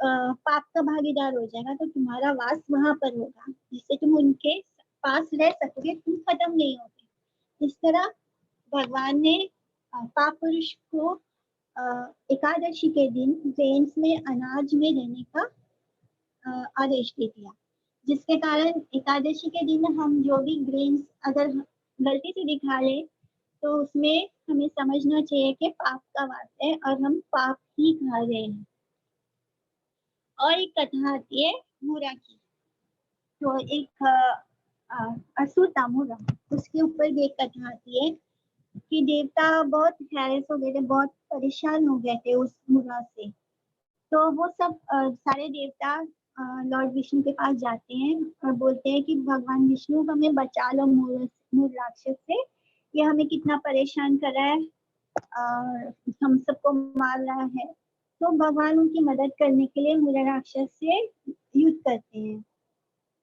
पाप का भागीदार हो जाएगा, तो तुम्हारा वास वहां पर होगा, जिससे तुम उनके पास रह सकोगे, तुम खत्म नहीं होगे। इस तरह भगवान ने पाप पुरुष को एकादशी के दिन ग्रेन्स में, अनाज में रहने का आदेश दे दिया, जिसके कारण एकादशी के दिन हम जो भी ग्रेन्स अगर गलती से दिखा ले तो उसमें हमें समझना चाहिए कि पाप का वास है और हम पाप ही खा रहे हैं। और एक कथा आती है मूरा की। तो एक असुर था मूरा, उसके ऊपर भी एक कथा आती है कि देवता बहुत हैरेस हो गए थे, बहुत परेशान हो गए थे उस मूरा से। तो वो सब सारे देवता लॉर्ड विष्णु के पास जाते हैं और बोलते हैं कि भगवान विष्णु हमें बचा लो मूर राक्षस से, ये हमें कितना परेशान कर रहा है और हम सबको मार रहा है। तो भगवान उनकी मदद करने के लिए मूर राक्षस से युद्ध करते हैं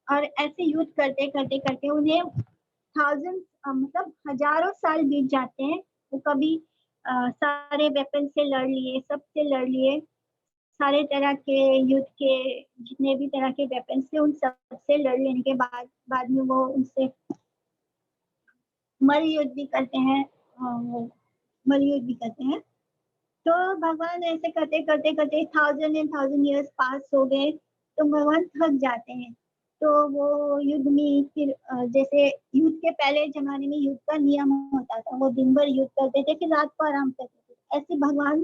और ऐसे युद्ध करते करते करते उन्हें मतलब हजारों साल बीत जाते हैं। वो कभी सारे वेपन से लड़ लिए, सबसे लड़ लिए, सारे तरह के युद्ध के जितने भी तरह के वेपन थे उन सब से लड़ लेने के बाद में वो उनसे मल युद्ध भी करते हैं, मल युद्ध भी करते हैं। तो भगवान ऐसे करते करते करते 1000 years पास हो गए, तो भगवान थक जाते हैं। तो वो युद्ध में फिर जैसे युद्ध के पहले जमाने में युद्ध का नियम होता था, वो दिन भर युद्ध करते थे फिर रात को आराम करते थे। ऐसे भगवान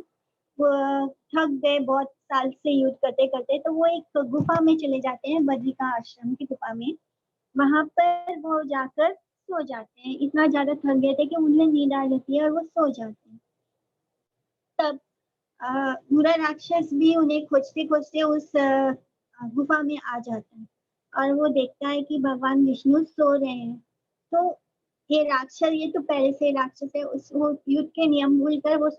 वो थक गए बहुत साल से युद्ध करते करते, तो वो एक गुफा में चले जाते हैं, बद्रिका आश्रम की गुफा में। वहां पर वो जाकर सो जाते हैं, इतना ज्यादा थक गए थे कि उन्हें नींद आ जाती है और वो सो जाते हैं। तब बुरा राक्षस भी उन्हें खोजते खोजते उस गुफा में आ जाता है और वो देखता है कि भगवान विष्णु सो रहे हैं। तो ये राक्षस, ये तो पहले से राक्षस है, उस वो युद्ध के नियम भूलकर वो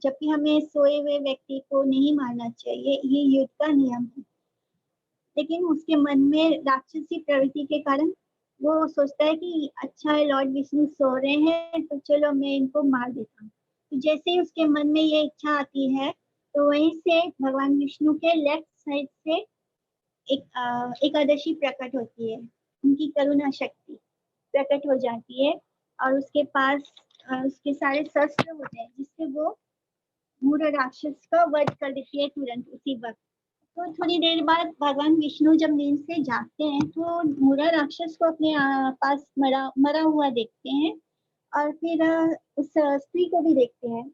जबकि हमें सोए हुए व्यक्ति को नहीं मारना चाहिए, ये युद्ध का नियम है। लेकिन उसके मन में राक्षसी प्रवृत्ति के कारण वो सोचता है कि अच्छा है लॉर्ड विष्णु सो रहे हैं तो चलो मैं इनको मार देता हूँ। तो जैसे ही उसके मन में ये इच्छा आती है तो वहीं से भगवान विष्णु के लेफ्ट साइड से एक एकादशी प्रकट होती है, उनकी करुणा शक्ति प्रकट हो जाती है और उसके पास उसके सारे शस्त्र होते हैं जिससे वो मूढ़ राक्षस का वध कर देती है तुरंत उसी वक्त। तो थोड़ी देर बाद भगवान विष्णु जब नींद से जागते हैं तो मूढ़ राक्षस को अपने पास मरा मरा हुआ देखते हैं और फिर उस स्त्री को भी देखते हैं,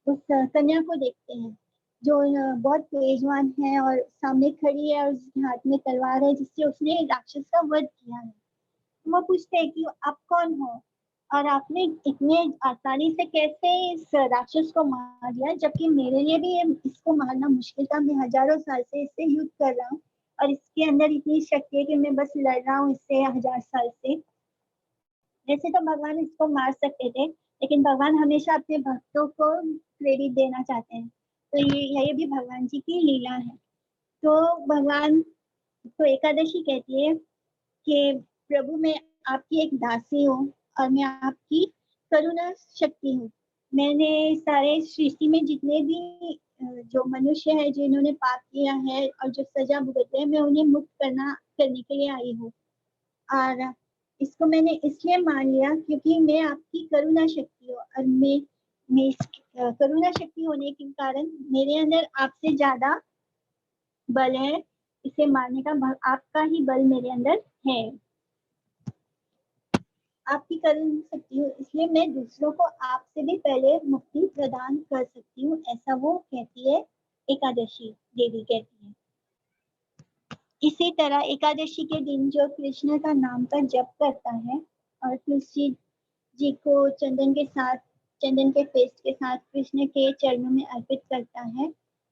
उस कन्या को देखते हैं जो बहुत तेजवान है और सामने खड़ी है और उसके हाथ में तलवार है जिससे उसने राक्षस का वध किया है। वो पूछते हैं कि आप कौन हो और आपने इतने आसानी से कैसे इस राक्षस को मार दिया, जबकि मेरे लिए भी इसको मारना मुश्किल था, मैं हजारों साल से इससे युद्ध कर रहा हूँ और इसके अंदर इतनी शक्ति है कि मैं बस लड़ रहा हूँ इससे 1000 साल से। वैसे तो भगवान इसको मार सकते थे लेकिन भगवान हमेशा अपने भक्तों को क्रेडिट देना चाहते हैं, तो ये भी भगवान जी की लीला है। तो भगवान तो एकादशी कहती है कि प्रभु मैं आपकी एक दासी हूँ और मैं आपकी करुणा शक्ति हूँ। मैंने सारे सृष्टि में जितने भी जो मनुष्य है जिन्होंने पाप किया है और जो सजा भुगत है, मैं उन्हें मुक्त करने के लिए आई हूँ। और इसको मैंने इसलिए मान लिया क्योंकि मैं आपकी करुणा शक्ति हूँ और मैं करुणा शक्ति होने के कारण मेरे अंदर आपसे ज्यादा बल है, इसे मारने का आपका ही बल मेरे अंदर है। आपकी करुणा शक्ति हूँ इसलिए मैं दूसरों को आपसे भी पहले मुक्ति प्रदान कर सकती हूँ, ऐसा वो कहती है, एकादशी देवी कहती है। इसी तरह एकादशी के दिन जो कृष्ण का नाम का जप करता है और तुलसी जी को चंदन के पेस्ट के साथ कृष्ण के चरणों में अर्पित करता है,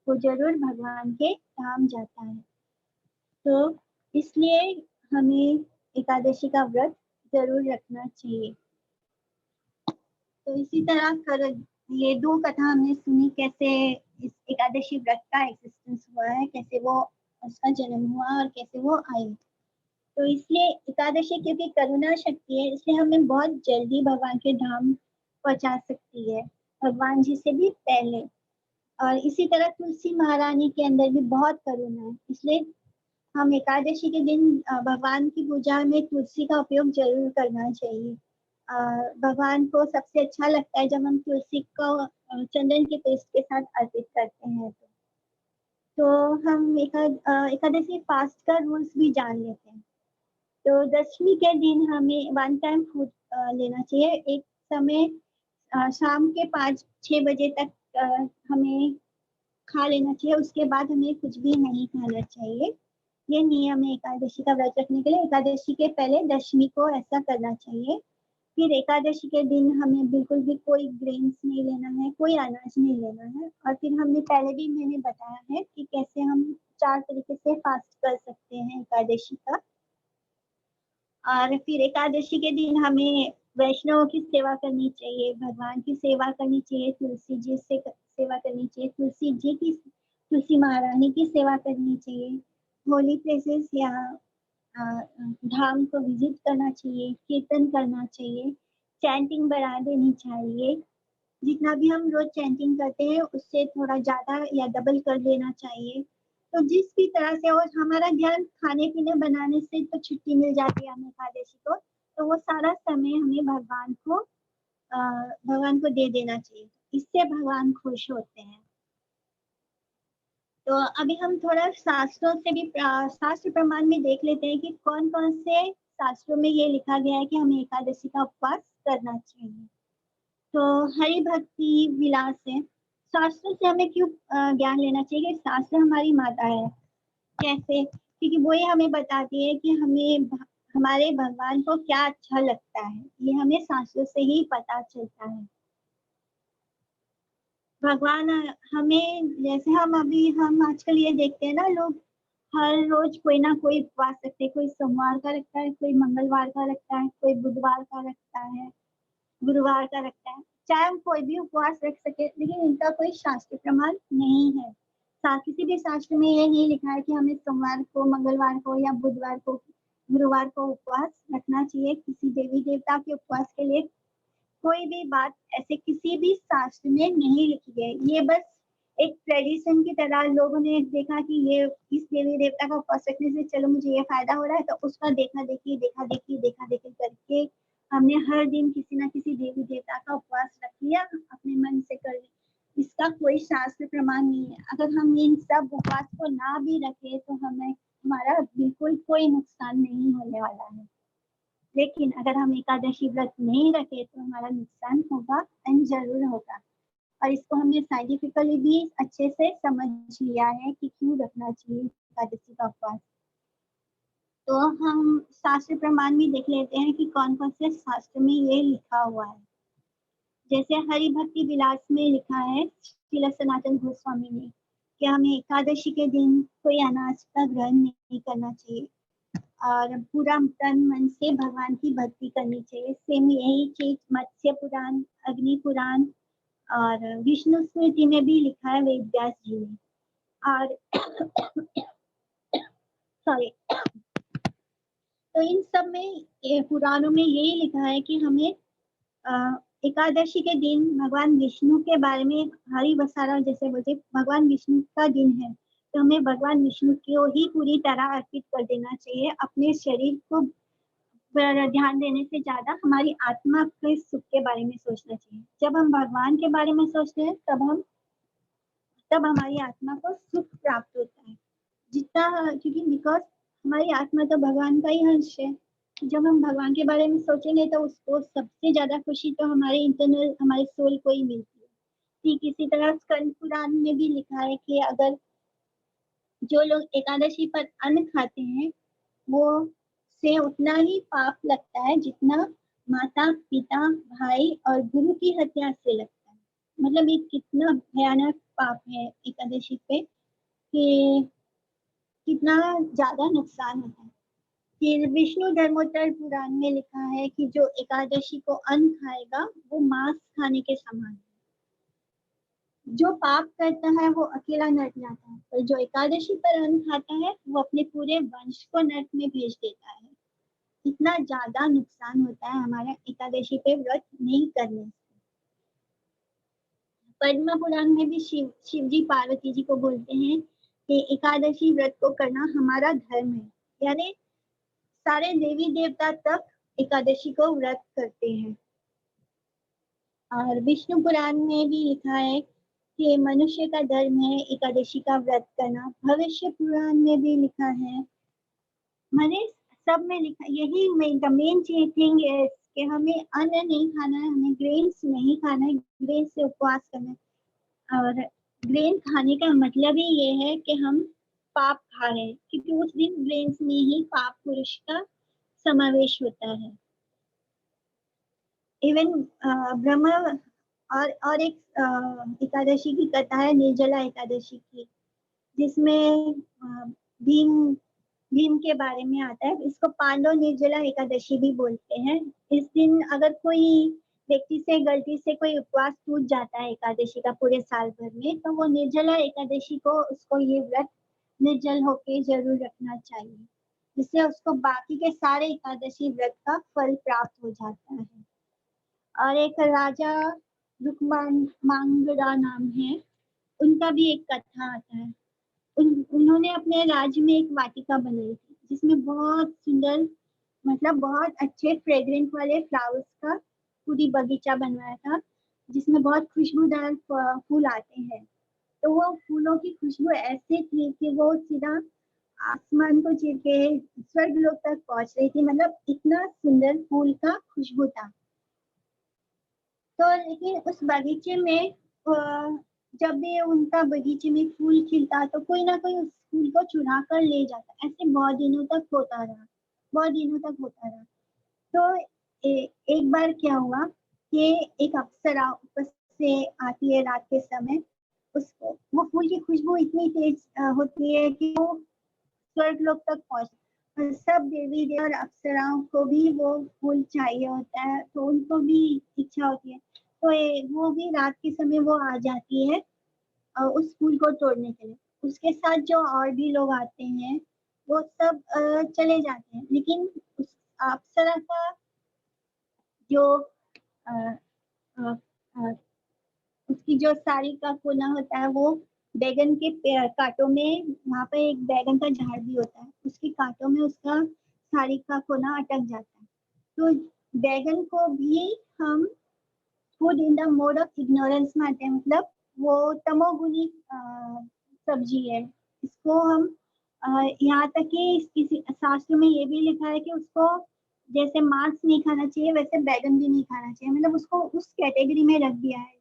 वो जरूर भगवान के धाम जाता है। तो इसलिए हमें एकादशी का व्रत जरूर रखना चाहिए। तो इसी तरह ये दो कथा हमने सुनी, कैसे इस एकादशी व्रत का एग्जिस्टेंस हुआ है, कैसे वो उसका जन्म हुआ और कैसे वो आई। तो इसलिए एकादशी क्योंकि करुणा शक्ति है इसलिए हमें बहुत जल्दी भगवान के धाम पहुंचा सकती है, भगवान जी से भी पहले। और इसी तरह तुलसी महारानी के अंदर भी बहुत करुणा है, इसलिए हम एकादशी के दिन भगवान की पूजा में तुलसी का उपयोग जरूर करना चाहिए। भगवान को सबसे अच्छा लगता है जब हम तुलसी को चंदन के पेस्ट के साथ अर्पित करते हैं। तो हम एकादशी फास्ट का रूल्स भी जान लेते हैं। तो दशमी के दिन हमें 1 टाइम फूड लेना चाहिए। एक समय शाम के 5-6 बजे तक हमें खा लेना चाहिए, उसके बाद हमें कुछ भी नहीं खाना चाहिए। ये नियम है एकादशी का व्रत रखने के लिए। एकादशी के पहले दशमी को ऐसा करना चाहिए। फिर एकादशी के दिन हमें बिल्कुल भी कोई ग्रेन्स नहीं लेना है, कोई अनाज नहीं लेना है। और फिर हमने पहले भी मैंने बताया है कि कैसे हम 4 तरीके से फास्ट कर सकते हैं एकादशी का। और फिर एकादशी के दिन हमें वैष्णवों की सेवा करनी चाहिए, भगवान की सेवा करनी चाहिए, तुलसी जी से सेवा करनी चाहिए, तुलसी महारानी की सेवा करनी चाहिए, होली प्लेसेस या धाम को विजिट करना चाहिए, कीर्तन करना चाहिए, चैंटिंग बढ़ा देनी चाहिए। जितना भी हम रोज चैंटिंग करते हैं उससे थोड़ा ज्यादा या डबल कर देना चाहिए। तो जिस भी तरह से, और हमारा ध्यान खाने पीने बनाने से तो छुट्टी मिल जाती है हमें एकादशी को, तो वो सारा समय हमें भगवान को दे देना चाहिए, इससे भगवान खुश होते हैं। तो अभी हम थोड़ा शास्त्रों से भी शास्त्र प्रमाण में देख लेते हैं कि कौन कौन से शास्त्रों में ये लिखा गया है कि हमें एकादशी का उपवास करना चाहिए। तो हरि भक्ति विलास है। शास्त्र से हमें क्यों ज्ञान लेना चाहिए? कि शास्त्र हमारी माता है। कैसे? क्योंकि वो ये हमें बताती है कि हमारे भगवान को क्या अच्छा लगता है, ये हमें शास्त्रों से ही पता चलता है। भगवान हमें, जैसे हम आजकल ये देखते हैं ना, लोग हर रोज कोई ना कोई उपवास रखते हैं। कोई सोमवार का रखता है, कोई मंगलवार का रखता है, कोई बुधवार का रखता है, गुरुवार का रखता है। चाहे हम कोई भी उपवास रख सके, लेकिन इनका कोई शास्त्र प्रमाण नहीं है। किसी भी शास्त्र में ये नहीं लिखा है कि हमें सोमवार को, मंगलवार को या बुधवार को, गुरुवार को उपवास रखना चाहिए। किसी देवी देवता के उपवास के लिए कोई भी बात ऐसे किसी भी शास्त्र में नहीं लिखी गई। ये बस एक ट्रेडिशन की तरह लोगों ने देखा कि ये इस देवी देवता का उपवास रखने से चलो मुझे ये फायदा हो रहा है, तो उसका देखा देखी करके हमने हर दिन किसी ना किसी देवी देवता का उपवास रख लिया, अपने मन से कर लिया। इसका कोई शास्त्र प्रमाण नहीं है। अगर हम इन सब उपवास को ना भी रखे तो हमारा बिल्कुल कोई नुकसान नहीं होने वाला है। लेकिन अगर हम एकादशी व्रत नहीं रखे तो हमारा नुकसान होगा, एंड जरूर होगा। और इसको हमने साइंटिफिकली भी अच्छे से समझ लिया है कि क्यों रखना चाहिए एकादशी का उपवास। तो हम शास्त्र प्रमाण भी देख लेते हैं कि कौन कौन से शास्त्र में ये लिखा हुआ है। जैसे हरि भक्ति विलास में लिखा है श्रील सनातन गोस्वामी ने कि हमें एकादशी के दिन कोई अनाज का ग्रहण नहीं करना चाहिए और पूरा तन मन से भगवान की भक्ति करनी चाहिए। सेम यही चीज मत्स्य पुराण, अग्नि पुराण और विष्णु स्मृति में भी लिखा है वेद व्यास जी ने। और सॉरी, तो इन सब में पुराणों में यही लिखा है कि हमें एकादशी के दिन भगवान विष्णु के बारे में हरि वसारा जैसे बोलते, भगवान विष्णु का दिन है, तो हमें भगवान विष्णु को ही पूरी तरह अर्पित कर देना चाहिए। अपने शरीर को ध्यान देने से ज्यादा हमारी आत्मा के सुख के बारे में सोचना चाहिए। जब हम भगवान के बारे में सोचते हैं तब हमारी आत्मा को सुख प्राप्त होता है। क्योंकि बिकॉज हमारी आत्मा तो भगवान का ही अंश है। जब हम भगवान के बारे में सोचेंगे तो उसको सबसे ज्यादा खुशी तो हमारे इंटरनल, हमारे सोल को ही मिलती है। ठीक इसी तरह स्कंद पुराण में भी लिखा है कि अगर जो लोग एकादशी पर अन्न खाते हैं वो से उतना ही पाप लगता है जितना माता पिता भाई और गुरु की हत्या से लगता है। मतलब ये कितना भयानक पाप है एकादशी पे, कि कितना ज्यादा नुकसान होता है। फिर विष्णु धर्मोत्तर पुराण में लिखा है कि जो एकादशी को अन्न खाएगा वो मांस खाने के समान है। जो पाप करता है वो अकेला नरक जाता है, पर जो एकादशी पर अन्न खाता है वो अपने पूरे वंश को नरक में भेज देता है। इतना ज्यादा नुकसान होता है हमारा एकादशी पे व्रत नहीं करने से। पद्म पुराण में भी शिव जी पार्वती जी को बोलते हैं कि एकादशी व्रत को करना हमारा धर्म है। यानी सारे देवी देवता तक एकादशी को व्रत करते हैं। और विष्णु पुराण में भी लिखा है कि मनुष्य का धर्म है एकादशी का व्रत करना। भविष्य पुराण में भी लिखा है। माने सब में लिखा, यही मेन थिंग है कि हमें अन्न नहीं खाना है, हमें ग्रेन्स नहीं खाना है, ग्रेन से उपवास करना है। और ग्रेन खाने का मतलब ही ये है कि हम पाप खा रहे हैं, क्योंकि उस दिन ग्रेन्स में ही पाप पुरुष का समावेश होता है। इवन ब्रह्म और एक एकादशी की कथा है, निर्जला एकादशी की, जिसमें भीम भीम के बारे में आता है। इसको पांडव निर्जला एकादशी भी बोलते हैं। इस दिन अगर कोई व्यक्ति से गलती से कोई उपवास टूट जाता है एकादशी का पूरे साल भर में, तो वो निर्जला एकादशी को उसको ये व्रत निर्जल होके जरूर रखना चाहिए, जिससे उसको बाकी के सारे एकादशी व्रत का फल प्राप्त हो जाता है। और एक राजा रुक्मांगदा नाम है, उनका भी एक कथा आता है। उन्होंने अपने राज्य में एक वाटिका बनाई थी, जिसमें बहुत सुंदर, मतलब बहुत अच्छे फ्रेग्रेंट वाले फ्लावर्स का पूरी बगीचा बनवाया था, जिसमें बहुत खुशबूदार फूल आते हैं। तो वो फूलों की खुशबू ऐसी थी कि वो सीधा आसमान को चीर के स्वर्ग लोक तक पहुंच रही थी, मतलब इतना सुंदर फूल का खुशबू था। तो लेकिन उस बगीचे में जब भी उनका बगीचे में फूल खिलता तो कोई ना कोई उस फूल को चुरा कर ले जाता। ऐसे बहुत दिनों तक होता रहा, बहुत दिनों तक होता रहा। तो एक बार क्या हुआ कि एक अप्सरा ऊपर से आती है रात के समय, उसको वो फूल की खुशबू इतनी तेज होती है कि वो स्वर्ग लोक तक पहुंच। सब देवी देव और अप्सराओं को भी वो फूल चाहिए होता है, तो उनको भी इच्छा होती है, तो वो भी रात के समय वो आ जाती है उस फूल को तोड़ने के लिए। उसके साथ जो और भी लोग आते हैं वो सब चले जाते हैं, लेकिन उस अप्सरा का जो अ, अ, अ, उसकी जो साड़ी का कोना होता है वो बैगन के कांटों में, वहां पे एक बैगन का झाड़ भी होता है, उसके कांटों में उसका साड़ी का कोना अटक जाता है। तो बैगन को भी हम food in the mode of ignorance मानते हैं, मतलब वो तमोगुनी सब्जी है। इसको हम यहाँ तक कि किसी शास्त्र में ये भी लिखा है कि उसको जैसे मांस नहीं खाना चाहिए, वैसे बैगन भी नहीं खाना चाहिए, मतलब उसको उस कैटेगरी में रख दिया है।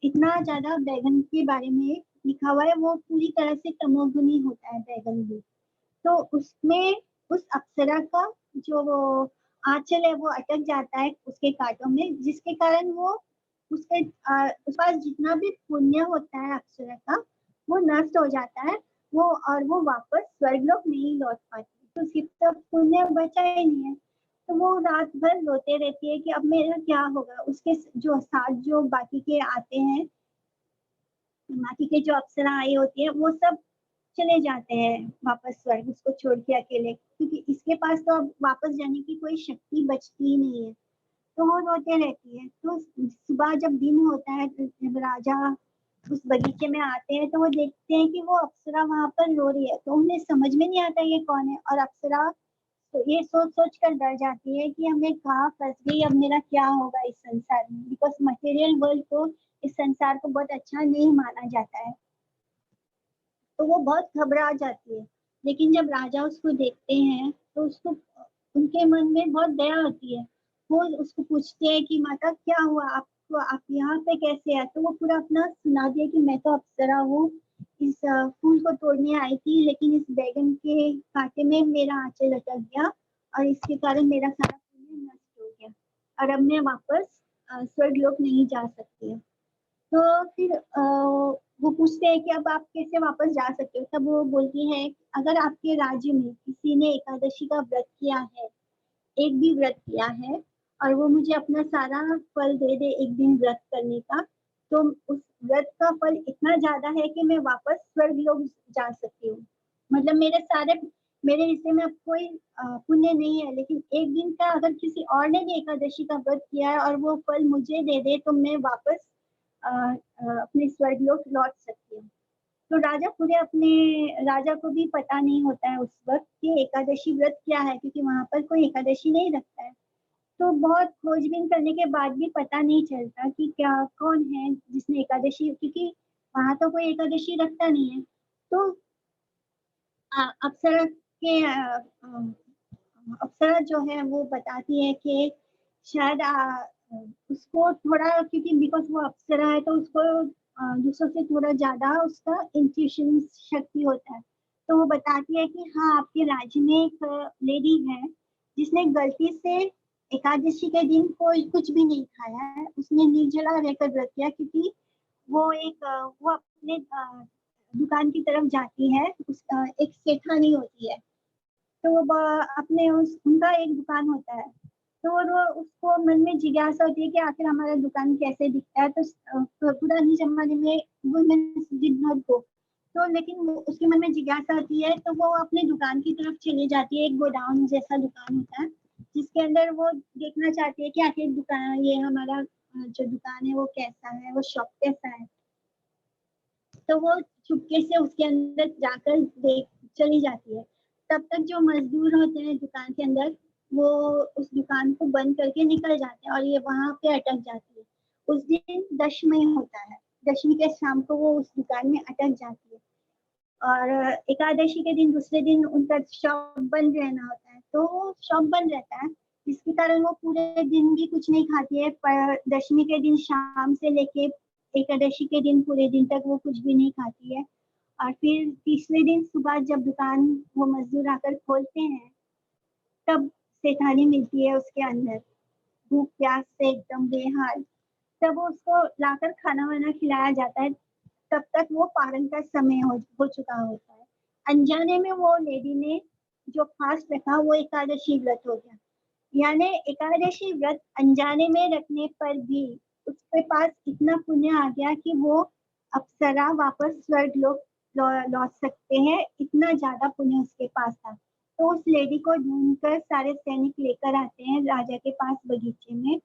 इतना ज्यादा बैगन के बारे में लिखा हुआ है, वो पूरी तरह से तमोगुनी होता है बैगन भी। तो उसमें उस अप्सरा का जो वो आंचल है वो अटक जाता है उसके कांटों में, जिसके कारण वो उसके उस पास जितना भी पुण्य होता है अप्सरा का वो नष्ट हो जाता है, वो और वो वापस स्वर्गलोक नहीं लौट पाती, तो उसकी तो पुण्य बचा ही नहीं है। तो वो रात भर रोते रहती है कि अब मेरा क्या होगा। उसके जो साथ जो बाकी के आते हैं, बाकी के जो अप्सरा आई होती है, वो सब चले जाते हैं वापस स्वर्ग, उसको छोड़ के अकेले, क्योंकि इसके पास तो अब वापस जाने की कोई शक्ति बचती ही नहीं है। तो वो रोते रहती है। तो सुबह जब दिन होता है, तो जब राजा उस बगीचे में आते हैं तो वो देखते हैं कि वो अप्सरा वहां पर रो रही है, तो उन्हें समझ में नहीं आता ये कौन है। और अप्सरा तो ये सोच सोच कर डर जाती है कि हमें कहाँ फंस गई, अब मेरा क्या होगा इस संसार में, बिकॉज मटेरियल वर्ल्ड को, इस संसार को बहुत अच्छा नहीं माना जाता है। तो वो बहुत घबरा जाती है। लेकिन जब राजा उसको देखते हैं तो उसको, उनके मन में बहुत दया होती है। वो उसको पूछते हैं कि माता क्या हुआ आपको, आप यहाँ पे कैसे आए। तो वो पूरा अपना सुना दिया कि मैं तो अप्सरा हूँ, इस फूल को तोड़ने आई थी, लेकिन इस बैगन के कांटे में मेरा आंचल अटक गया और इसके कारण मेरा सारा पुण्य नष्ट हो गया, और अब मैं वापस स्वर्ग लोक नहीं जा सकती। तो फिर वो पूछते हैं कि अब आप कैसे वापस जा सकते हो। तब वो बोलती है अगर आपके राज्य में किसी ने एकादशी का व्रत किया है, एक भी व्रत किया है, और वो मुझे अपना सारा फल दे दे एक दिन व्रत करने का, तो उस व्रत का फल इतना ज्यादा है कि मैं वापस स्वर्ग लोक जा सकती हूँ। मतलब मेरे हिस्से में अब कोई पुण्य नहीं है, लेकिन एक दिन का अगर किसी और ने भी एकादशी का व्रत किया है और वो फल मुझे दे दे, तो मैं वापस अपने स्वर्गलोक लौट सकती हूँ। तो राजा को भी पता नहीं होता है उस वक्त कि एकादशी व्रत क्या है, क्योंकि वहां पर कोई एकादशी नहीं रखता है। तो बहुत खोजबीन करने के बाद भी पता नहीं चलता कि क्या कौन है जिसने एकादशी, क्योंकि वहां तो कोई एकादशी रखता नहीं है। तो अप्सरा के अप्सरा जो है वो बताती है कि शायद उसको थोड़ा, क्योंकि बिकॉज वो अप्सरा है तो उसको दूसरों से थोड़ा ज्यादा उसका इंट्यूशन शक्ति होता है। तो वो बताती है कि हाँ, आपके राज्य में एक लेडी है जिसने गलती से एकादशी के दिन कोई कुछ भी नहीं खाया है, उसने निर्जला रहकर व्रत किया, क्योंकि वो अपने दुकान की तरफ जाती है, एक सेठानी होती है, तो वो अपने उनका एक दुकान होता है, तो वो उसको मन में जिज्ञासा होती है कि आखिर हमारा दुकान कैसे दिखता है। तो पुराने जमाने में वुमेन्स डिड नॉट गो, तो लेकिन उसके मन में जिज्ञासा होती है, तो वो अपने दुकान की तरफ चली जाती है। एक गोडाउन जैसा दुकान होता है जिसके अंदर वो देखना चाहती है कि आखिर दुकान, ये हमारा जो दुकान है वो कैसा है, वो शॉप कैसा है। तो वो चुपके से उसके अंदर जाकर देख चली जाती है। तब तक जो मजदूर होते हैं दुकान के अंदर, वो उस दुकान को बंद करके निकल जाते हैं और ये वहां पे अटक जाती है। उस दिन दशमी होता है, दशमी के शाम को वो उस दुकान में अटक जाती है, और एकादशी के दिन दूसरे दिन उनका शॉप बंद रहना होता है, तो शॉप बंद रहता है, जिसके कारण वो पूरे दिन भी कुछ नहीं खाती है। पर दशमी के दिन शाम से लेके एकादशी के दिन पूरे दिन तक वो कुछ भी नहीं खाती है। और फिर तीसरे दिन सुबह जब दुकान वो मजदूर आकर खोलते हैं, तब सेठानी मिलती है उसके अंदर, भूख प्यास से एकदम बेहाल। तब वो उसको लाकर खाना वाना खिलाया जाता है। तब तक वो पारण का समय हो चुका होता है। अनजाने में वो लेडी ने जो फास्ट रखा वो एकादशी व्रत हो गया। यानी एकादशी व्रत अनजाने में रखने पर भी उसके पास इतना पुण्य आ गया कि वो अप्सरा वापस स्वर्ग लोक लौट सकते हैं, इतना ज्यादा पुण्य उसके पास था। तो उस लेडी को ढूंढकर सारे सैनिक लेकर आते हैं राजा के पास बगीचे में,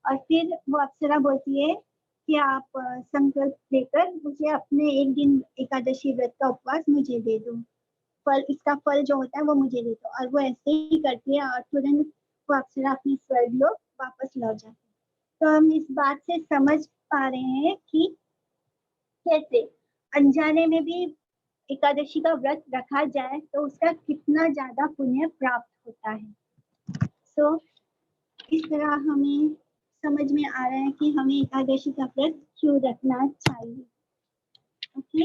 और फिर वो अप्सरा बोलती है कि आप संकल्प लेकर मुझे अपने एक दिन एकादशी व्रत का उपवास मुझे दे दो, फल, इसका फल जो होता है वो मुझे दे दो। और वो ऐसे ही करती है और तुरंत वो अप्सरा अपने स्वर्ग लोक वापस लौट जाती है। तो हम इस बात से समझ पा रहे हैं कि कैसे अनजाने में भी एकादशी का व्रत रखा जाए तो उसका कितना ज्यादा पुण्य प्राप्त होता है। सो इस तरह हमें समझ में आ रहा है कि हमें एकादशी का व्रत क्यों रखना चाहिए। ओके,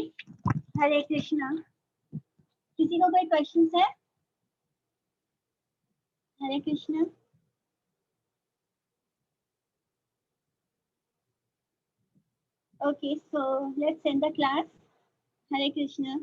हरे कृष्णा। किसी को कोई क्वेश्चन है? हरे Krishna. Okay, so let's end the class. Hare Krishna.